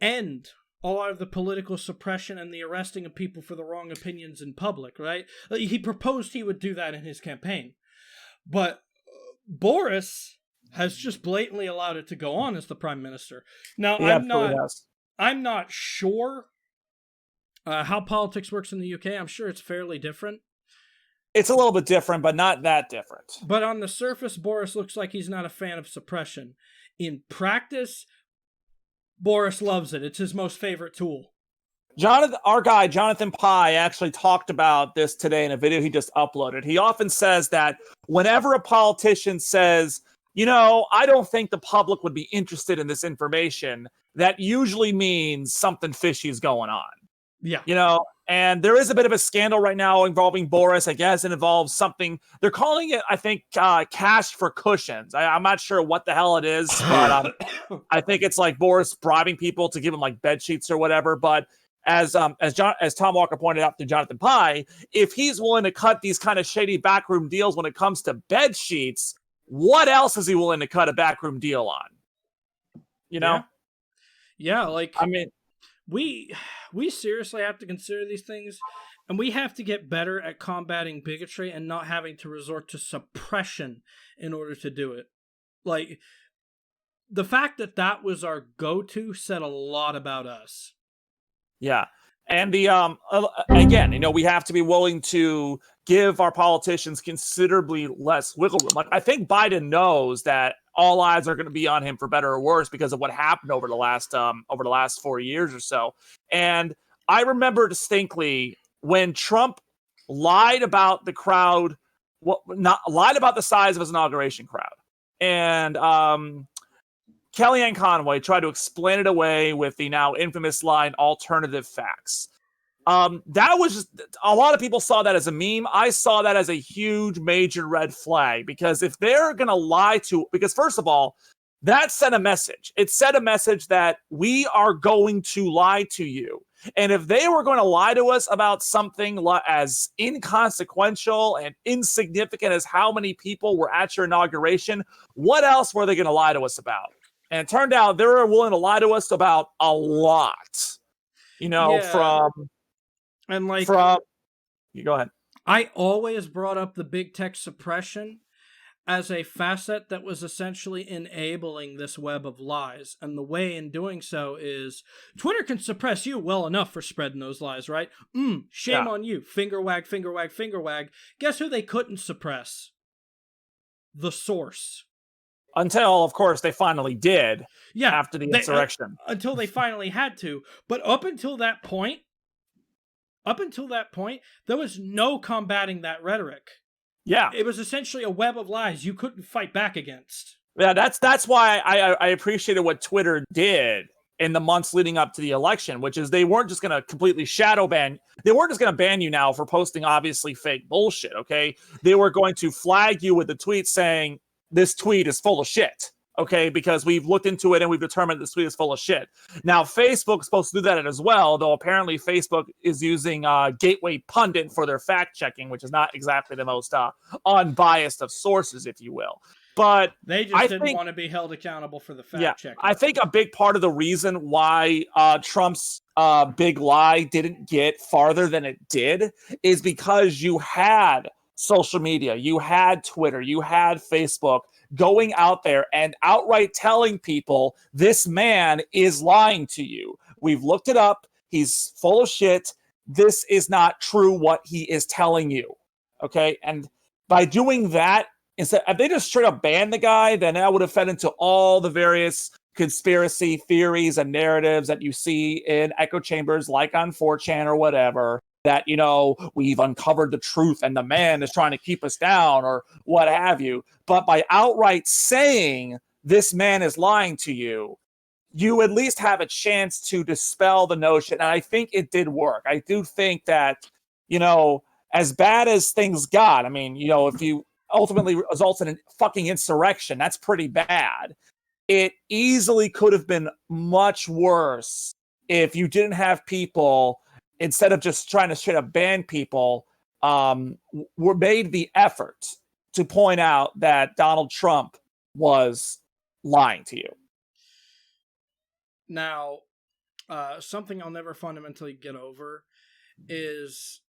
end a lot of the political suppression and the arresting of people for the wrong opinions in public, right? He proposed he would do that in his campaign. But Boris has just blatantly allowed it to go on as the Prime Minister. Now, I'm not sure how politics works in the UK. I'm sure it's fairly different. It's a little bit different, but not that different. But on the surface, Boris looks like he's not a fan of suppression. In practice, Boris loves it. It's his most favorite tool. Our guy, Jonathan Pye, actually talked about this today in a video he just uploaded. He often says that whenever a politician says, I don't think the public would be interested in this information, that usually means something fishy is going on. Yeah. And there is a bit of a scandal right now involving Boris. I guess it involves something. They're calling it, I think, cash for cushions. I'm not sure what the hell it is, but I think it's like Boris bribing people to give him like bed sheets or whatever. But as Tom Walker pointed out to Jonathan Pye, if he's willing to cut these kind of shady backroom deals when it comes to bed sheets, what else is he willing to cut a backroom deal on? You know? Yeah, like, I mean, we seriously have to consider these things, and we have to get better at combating bigotry and not having to resort to suppression in order to do it. Like, the fact that was our go-to said a lot about us. yeah. And the again, we have to be willing to give our politicians considerably less wiggle room. Like, I think Biden knows that all eyes are going to be on him for better or worse because of what happened over the last 4 years or so. And I remember distinctly when Trump lied about the crowd, lied about the size of his inauguration crowd, and Kellyanne Conway tried to explain it away with the now infamous line, alternative facts. That was just, a lot of people saw that as a meme. I saw that as a huge, major red flag, because if they're going to lie because first of all, that sent a message. It sent a message that we are going to lie to you. And if they were going to lie to us about something as inconsequential and insignificant as how many people were at your inauguration, what else were they going to lie to us about? And it turned out they were willing to lie to us about a lot, you go ahead. I always brought up the big tech suppression as a facet that was essentially enabling this web of lies. And the way in doing so is Twitter can suppress you well enough for spreading those lies, right? Shame on you. Finger wag, finger wag, finger wag. Guess who they couldn't suppress? The source. Until, of course, they finally did. Yeah, after the insurrection. Until they finally had to. But up until that point, there was no combating that rhetoric. Yeah. It was essentially a web of lies you couldn't fight back against. Yeah, that's why I appreciated what Twitter did in the months leading up to the election, which is they weren't just going to completely shadow ban. They weren't just going to ban you now for posting obviously fake bullshit, okay? They were going to flag you with the tweet saying, this tweet is full of shit, okay? Because we've looked into it and we've determined this tweet is full of shit. Now, Facebook's supposed to do that as well, though apparently Facebook is using Gateway Pundit for their fact-checking, which is not exactly the most unbiased of sources, if you will. But they just didn't want to be held accountable for the fact-checking. I think a big part of the reason why Trump's big lie didn't get farther than it did is because you had social media, you had Twitter, you had Facebook going out there and outright telling people this man is lying to you. We've looked it up. He's full of shit. This is not true what he is telling you. Okay. And by doing that, instead, if they just straight up banned the guy, then that would have fed into all the various conspiracy theories and narratives that you see in echo chambers like on 4chan or whatever. That, we've uncovered the truth and the man is trying to keep us down or what have you. But by outright saying this man is lying to you, you at least have a chance to dispel the notion. And I think it did work. I do think that, as bad as things got, I mean, if you ultimately results in a fucking insurrection, that's pretty bad. It easily could have been much worse if you didn't have people, instead of just trying to straight up ban people, were made the effort to point out that Donald Trump was lying to you. Now, something I'll never fundamentally get over is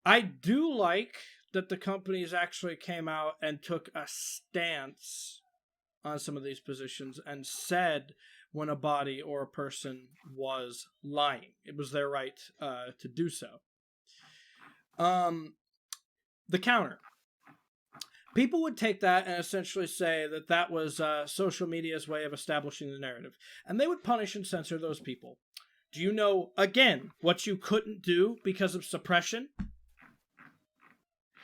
I do like that the companies actually came out and took a stance on some of these positions and said when a body or a person was lying. It was their right to do so. The counter. People would take that and essentially say that was social media's way of establishing the narrative. And they would punish and censor those people. Do you know, again, what you couldn't do because of suppression?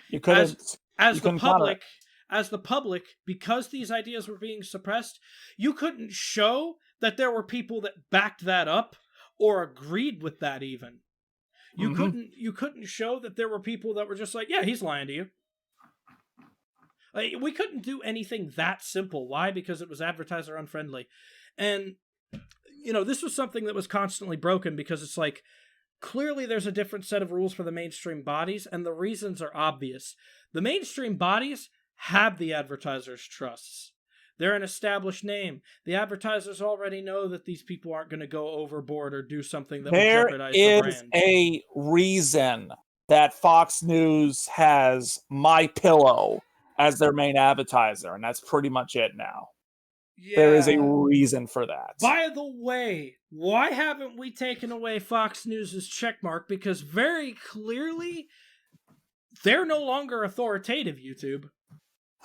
You couldn't. As the public, because these ideas were being suppressed, you couldn't show that there were people that backed that up or agreed with that even. You couldn't show that there were people that were just like, yeah, he's lying to you. Like, we couldn't do anything that simple. Why? Because it was advertiser unfriendly. And this was something that was constantly broken because it's like, clearly there's a different set of rules for the mainstream bodies, and the reasons are obvious. The mainstream bodies have the advertisers' trusts. They're an established name. The advertisers already know that these people aren't going to go overboard or do something that would jeopardize the brand. There is a reason that Fox News has MyPillow as their main advertiser, and that's pretty much it now. Yeah. There is a reason for that. By the way, why haven't we taken away Fox News' checkmark? Because very clearly, they're no longer authoritative, YouTube.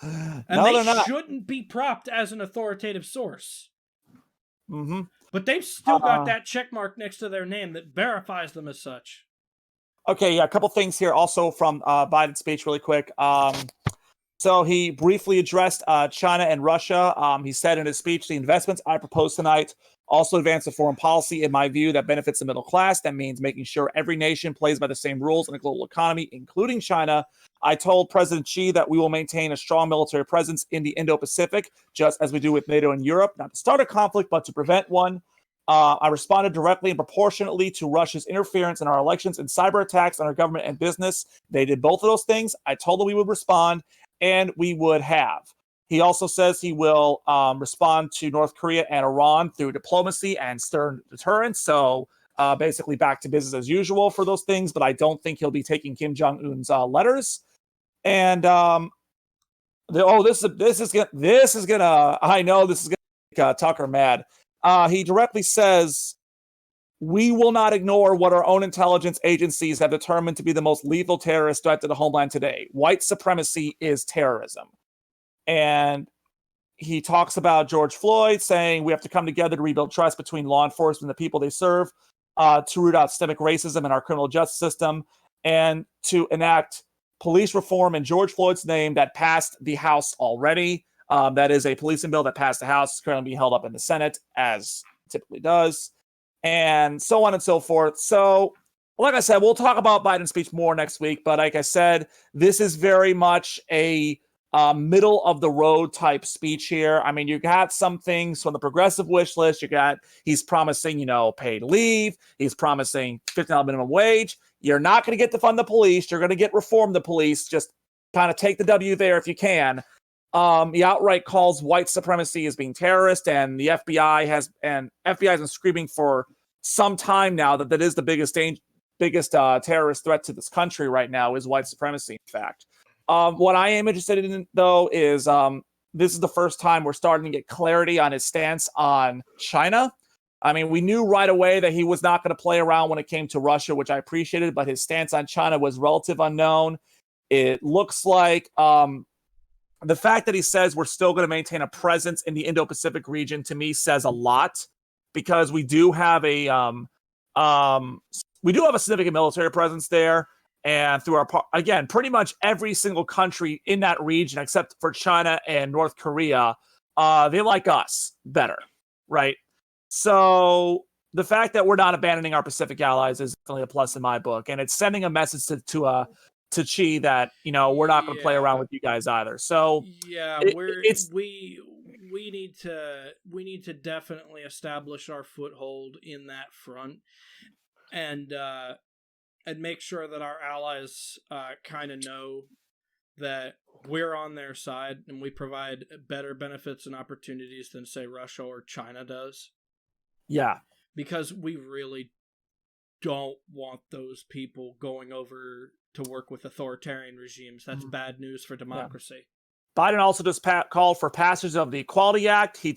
And no, they shouldn't be propped as an authoritative source. Mm-hmm. But they've still got that checkmark next to their name that verifies them as such. Okay, yeah, a couple things here also from Biden's speech really quick. So he briefly addressed China and Russia. He said in his speech, the investments I propose tonight also advance a foreign policy, in my view, that benefits the middle class. That means making sure every nation plays by the same rules in a global economy, including China. I told President Xi that we will maintain a strong military presence in the Indo-Pacific, just as we do with NATO and Europe, not to start a conflict, but to prevent one. I responded directly and proportionately to Russia's interference in our elections and cyber attacks on our government and business. They did both of those things. I told them we would respond, and we would have. He also says he will respond to North Korea and Iran through diplomacy and stern deterrence. So basically back to business as usual for those things, but I don't think he'll be taking Kim Jong-un's letters. And this is gonna I know this is gonna make Tucker mad. He directly says, we will not ignore what our own intelligence agencies have determined to be the most lethal terrorist threat to the homeland today. White supremacy is terrorism. And he talks about George Floyd, saying we have to come together to rebuild trust between law enforcement and the people they serve, to root out systemic racism in our criminal justice system, and to enact police reform in George Floyd's name that passed the House already. That is a policing bill that passed the House. It's currently being held up in the Senate, as typically does, and so on and so forth. So, like I said, we'll talk about Biden's speech more next week. But like I said, this is very much a middle of the road type speech here. I mean, you got some things from the progressive wish list. He's promising, paid leave. He's promising $15 minimum wage. You're not going to get to fund the police. You're going to get reform the police. Just kind of take the W there if you can. He outright calls white supremacy as being terrorist, and the FBI has been screaming for some time now that is the biggest terrorist threat to this country right now is white supremacy. In fact, what I am interested in though is this is the first time we're starting to get clarity on his stance on China. I mean, we knew right away that he was not going to play around when it came to Russia, which I appreciated, but his stance on China was relative unknown. It looks like the fact that he says we're still going to maintain a presence in the Indo-Pacific region, to me, says a lot, because we do have a significant military presence there, and through again, pretty much every single country in that region, except for China and North Korea, they like us better, right? So the fact that we're not abandoning our Pacific allies is definitely a plus in my book, and it's sending a message to Xi that we're not going to play around with you guys either. So yeah, we need to definitely establish our foothold in that front, and make sure that our allies kind of know that we're on their side and we provide better benefits and opportunities than, say, Russia or China does. Yeah, because we really don't want those people going over to work with authoritarian regimes. That's bad news for democracy. Yeah. Biden also just called for passage of the Equality Act. He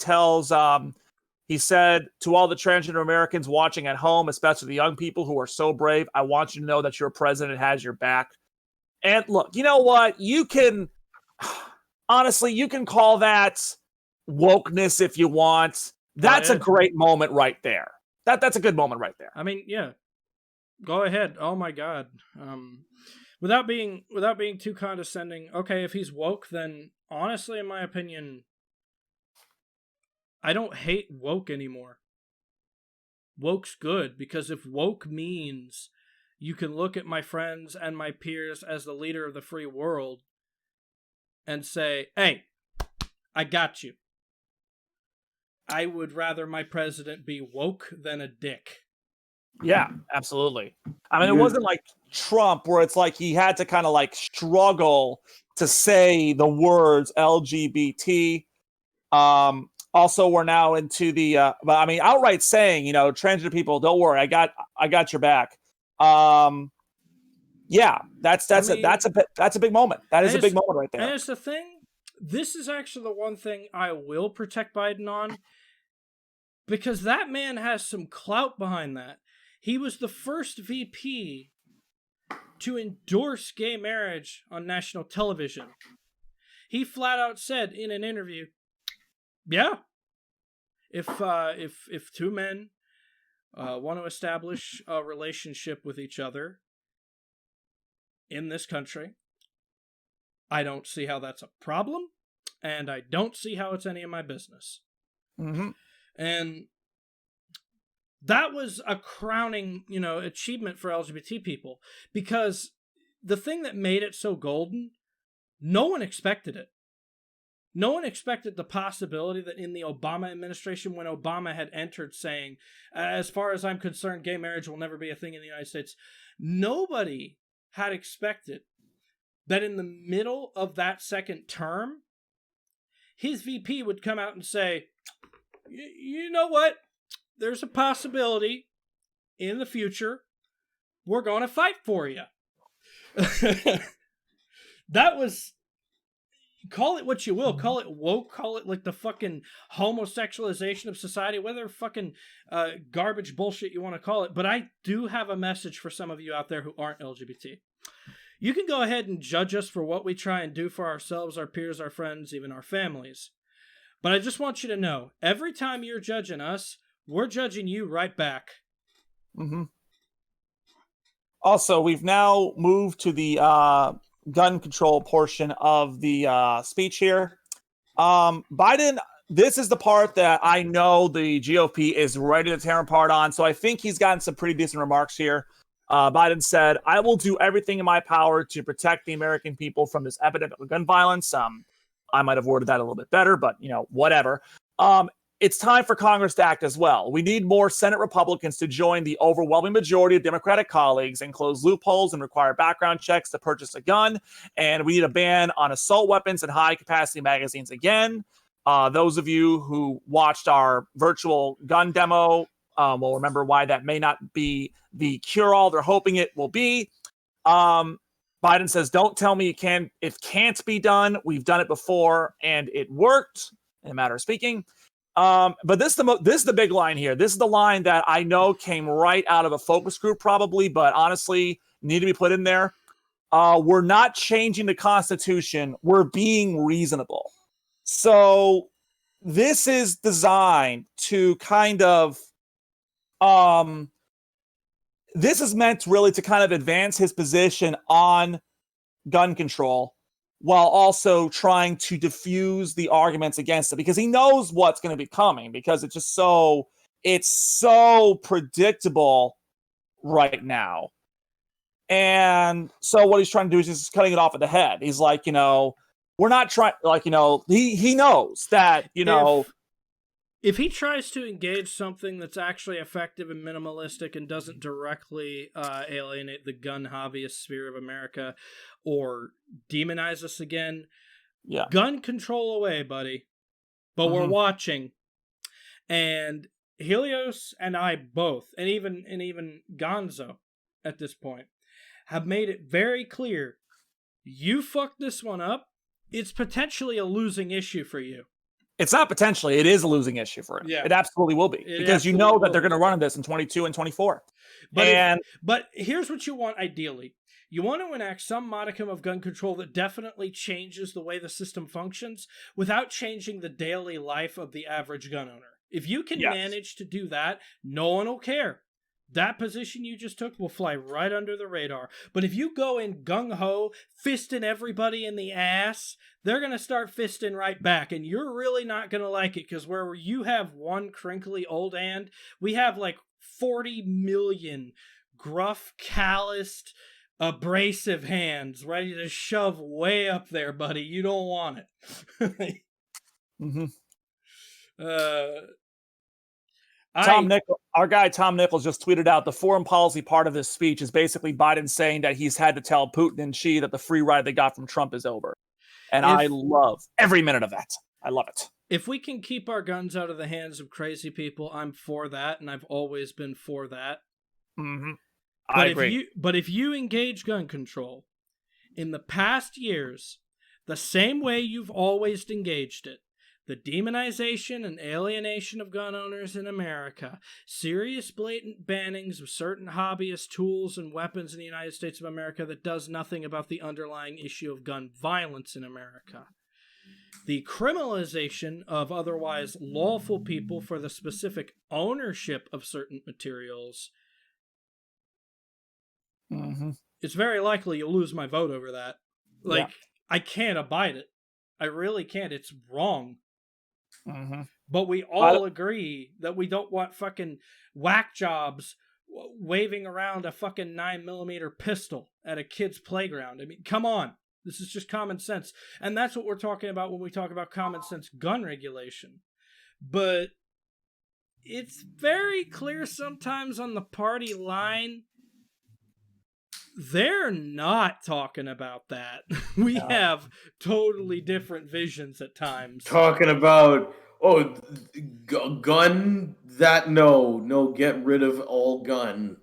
said to all the transgender Americans watching at home, especially the young people who are so brave, I want you to know that your president has your back. And look, you know what? Honestly, you can call that wokeness if you want. That's a great moment right there. That's a good moment right there. I mean, yeah. Go ahead. Oh my God. Without being too condescending, okay, if he's woke, then honestly, in my opinion, I don't hate woke anymore. Woke's good, because if woke means you can look at my friends and my peers as the leader of the free world and say, hey, I got you. I would rather my president be woke than a dick. Yeah, absolutely. I mean, it wasn't like Trump where it's like he had to kind of like struggle to say the words LGBT. Also, we're now into the, but I mean, outright saying, transgender people, don't worry, I got your back. Yeah, that's a big moment. That is a big moment right there. And it's the thing. This is actually the one thing I will protect Biden on, because that man has some clout behind that. He was the first VP to endorse gay marriage on national television. He flat out said in an interview, "Yeah, if two men want to establish a relationship with each other in this country, I don't see how that's a problem, and I don't see how it's any of my business." Mm-hmm. And that was a crowning, achievement for LGBT people, because the thing that made it so golden, no one expected it. No one expected the possibility that in the Obama administration, when Obama had entered saying, as far as I'm concerned, gay marriage will never be a thing in the United States, nobody had expected that in the middle of that second term, his VP would come out and say, you know what? There's a possibility in the future we're going to fight for you. That was, call it what you will, call it woke, call it like the fucking homosexualization of society, whatever fucking garbage bullshit you want to call it. But I do have a message for some of you out there who aren't LGBT. You can go ahead and judge us for what we try and do for ourselves, our peers, our friends, even our families. But I just want you to know, every time you're judging us, we're judging you right back. Mm-hmm. Also, we've now moved to the gun control portion of the speech here. Biden, this is the part that I know the GOP is ready to tear him apart on. So I think he's gotten some pretty decent remarks here. Biden said, "I will do everything in my power to protect the American people from this epidemic of gun violence." I might have worded that a little bit better, but whatever. It's time for Congress to act as well. We need more Senate Republicans to join the overwhelming majority of Democratic colleagues and close loopholes and require background checks to purchase a gun. And we need a ban on assault weapons and high-capacity magazines again. Those of you who watched our virtual gun demo will remember why that may not be the cure-all they're hoping it will be. Biden says, "Don't tell me it can't be done. We've done it before, and it worked, in a matter of speaking." But this is the big line here. This is the line that I know came right out of a focus group probably, but honestly need to be put in there. We're not changing the Constitution. We're being reasonable. So this is designed to kind of, this is meant really to kind of advance his position on gun control, while also trying to diffuse the arguments against it, because he knows what's going to be coming, because it's so predictable right now. And so what he's trying to do is just cutting it off at the head. He's like, we're not trying, he knows that, If he tries to engage something that's actually effective and minimalistic and doesn't directly alienate the gun hobbyist sphere of America or demonize us again, gun control away, buddy. But we're watching. And Helios and I both, and even Gonzo at this point, have made it very clear, you fuck this one up, it's potentially a losing issue for you. It's not potentially. It is a losing issue for him. Yeah. It absolutely will be. Because you know that they're going to run this in 22 and 24. But here's what you want ideally. You want to enact some modicum of gun control that definitely changes the way the system functions without changing the daily life of the average gun owner. If you can manage to do that, no one will care. That position you just took will fly right under the radar. But if you go in gung-ho, fisting everybody in the ass, they're going to start fisting right back. And you're really not going to like it, because where you have one crinkly old hand, we have like 40 million gruff, calloused, abrasive hands ready to shove way up there, buddy. You don't want it. Our guy Tom Nichols just tweeted out the foreign policy part of this speech is basically Biden saying that he's had to tell Putin and Xi that the free ride they got from Trump is over. And I love every minute of that. I love it. If we can keep our guns out of the hands of crazy people, I'm for that, and I've always been for that. Mm-hmm. I agree. But if you engage gun control in the past years, the same way you've always engaged it, the demonization and alienation of gun owners in America, serious blatant bannings of certain hobbyist tools and weapons in the United States of America that does nothing about the underlying issue of gun violence in America, the criminalization of otherwise lawful people for the specific ownership of certain materials, it's very likely you'll lose my vote over that. I can't abide it. I really can't. It's wrong. But we all agree that we don't want fucking whack jobs waving around a fucking 9mm pistol at a kid's playground. I mean, come on. This is just common sense. And that's what we're talking about when we talk about common sense gun regulation. But it's very clear sometimes on the party line, they're not talking about that. We have totally different visions at times. Talking about, gun, that no, get rid of all gun.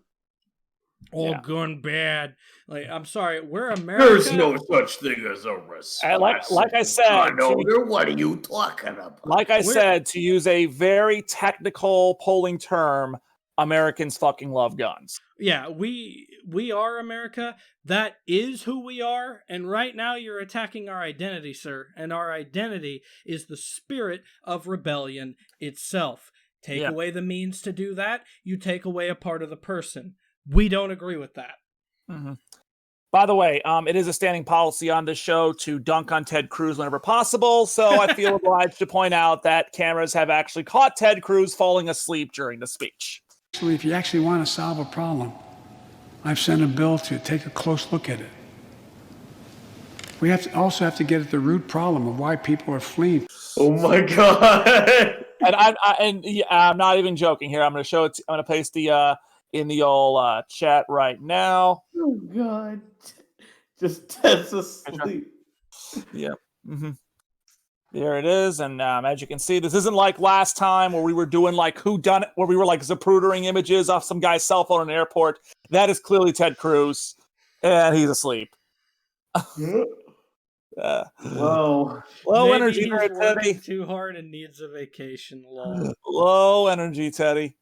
All gun bad. Like, I'm sorry, we're America. There's no such thing as a response. Like I said, what are you talking about? Like I said, to use a very technical polling term, Americans fucking love guns. Yeah, we are America. That is who we are. And right now you're attacking our identity, sir. And our identity is the spirit of rebellion itself. Take away the means to do that, you take away a part of the person. We don't agree with that. By the way, it is a standing policy on this show to dunk on Ted Cruz whenever possible. So I feel obliged to point out that cameras have actually caught Ted Cruz falling asleep during the speech. If you actually want to solve a problem, I've sent a bill to take a close look at it. We also have to get at the root problem of why people are fleeing. Oh my God! And I'm not even joking here. I'm going to show it. I'm going to paste the in the old chat right now. Oh God! Just Ted's asleep. Yep. There it is, and as you can see, this isn't like last time where we were doing like whodunit, where we were like zaprudering images off some guy's cell phone in an airport. That is clearly Ted Cruz, and he's asleep. Whoa. Low energy there, Teddy. Too hard and needs a vacation. Low energy, Teddy.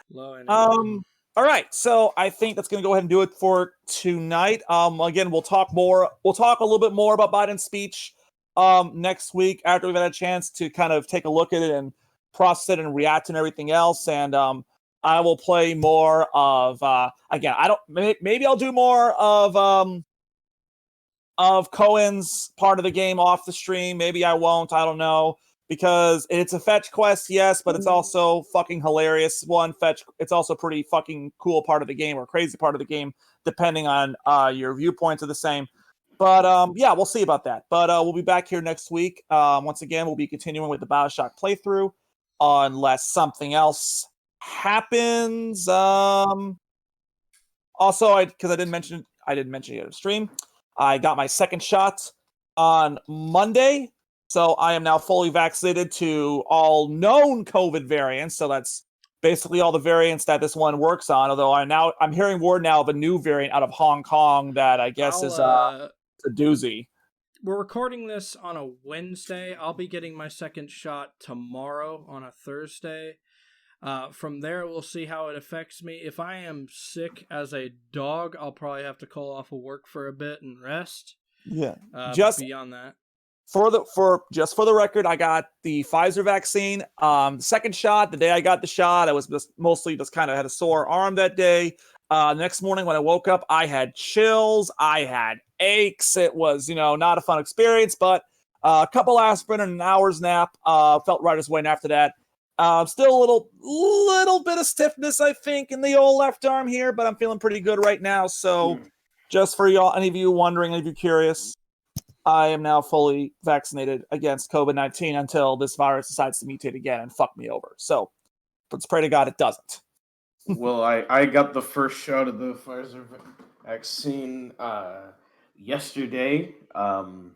Low energy. All right, so I think that's going to go ahead and do it for tonight. Again, we'll talk a little bit more about Biden's speech next week after we've had a chance to kind of take a look at it and process it and react and everything else. And I will play more of again. Maybe I'll do more of Cohen's part of the game off the stream. Maybe I won't. I don't know, because it's a fetch quest, yes, but it's also fucking hilarious. It's also pretty fucking cool part of the game or crazy part of the game, depending on your viewpoints are the same. But yeah, we'll see about that. But we'll be back here next week. Once again, we'll be continuing with the Bioshock playthrough, unless something else happens. Also, because I didn't mention it at the stream, I got my second shot on Monday, so I am now fully vaccinated to all known COVID variants. So that's basically all the variants that this one works on. Although I'm hearing word now of a new variant out of Hong Kong that I guess is a doozy. We're recording this on a Wednesday. I'll be getting my second shot tomorrow on a Thursday. From there, we'll see how it affects me. If I am sick as a dog, I'll probably have to call off of work for a bit and rest. Yeah. Just beyond that. For the record, I got the Pfizer vaccine. Second shot, the day I got the shot, I was mostly kind of had a sore arm that day. Next morning when I woke up, I had chills. I had aches. It was, not a fun experience, but a couple aspirin and an hour's nap. Felt right as way. And after that, still a little bit of stiffness, I think, in the old left arm here, but I'm feeling pretty good right now. So just for y'all, any of you wondering, any of you curious, I am now fully vaccinated against COVID-19 until this virus decides to mutate again and fuck me over. So let's pray to God it doesn't. Well, I got the first shot of the Pfizer vaccine yesterday, and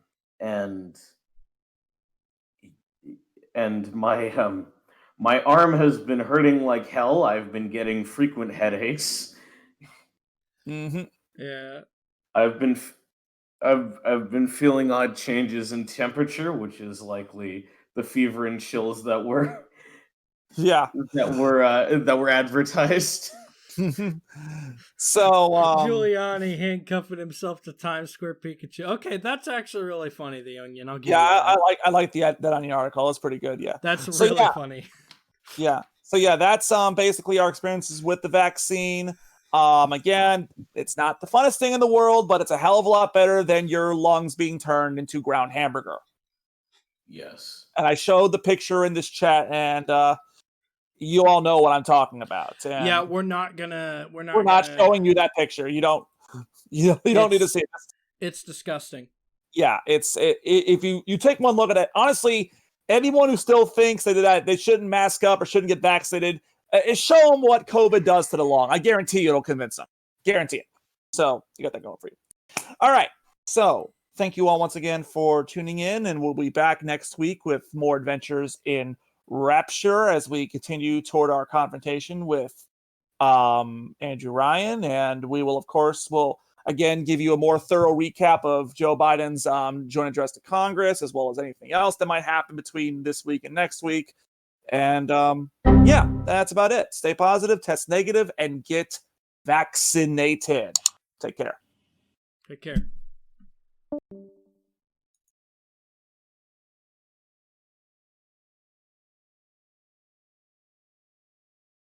my arm has been hurting like hell. I've been getting frequent headaches. Mm-hmm. Yeah. I've been feeling odd changes in temperature, which is likely the fever and chills that were advertised. So Giuliani handcuffing himself to Times Square Pikachu. Okay, that's actually really funny. The Onion. I'll give you that. I like that Onion article. It's pretty good. Yeah, that's really funny. Yeah. So yeah, that's basically our experiences with the vaccine. Again, it's not the funnest thing in the world, but it's a hell of a lot better than your lungs being turned into ground hamburger. Yes. And I showed the picture in this chat, and you all know what I'm talking about. And yeah, we're not showing you that picture. You don't need to see it. It's disgusting. Yeah, if you take one look at it, honestly, anyone who still thinks that they shouldn't mask up or shouldn't get vaccinated, show them what COVID does to the lung. I guarantee you it'll convince them. Guarantee it. So you got that going for you. All right. So thank you all once again for tuning in, and we'll be back next week with more adventures in Rapture as we continue toward our confrontation with Andrew Ryan, and we will, of course, again give you a more thorough recap of Joe Biden's joint address to Congress, as well as anything else that might happen between this week and next week. And yeah, that's about it. Stay positive, test negative, and get vaccinated. Take care. Take care.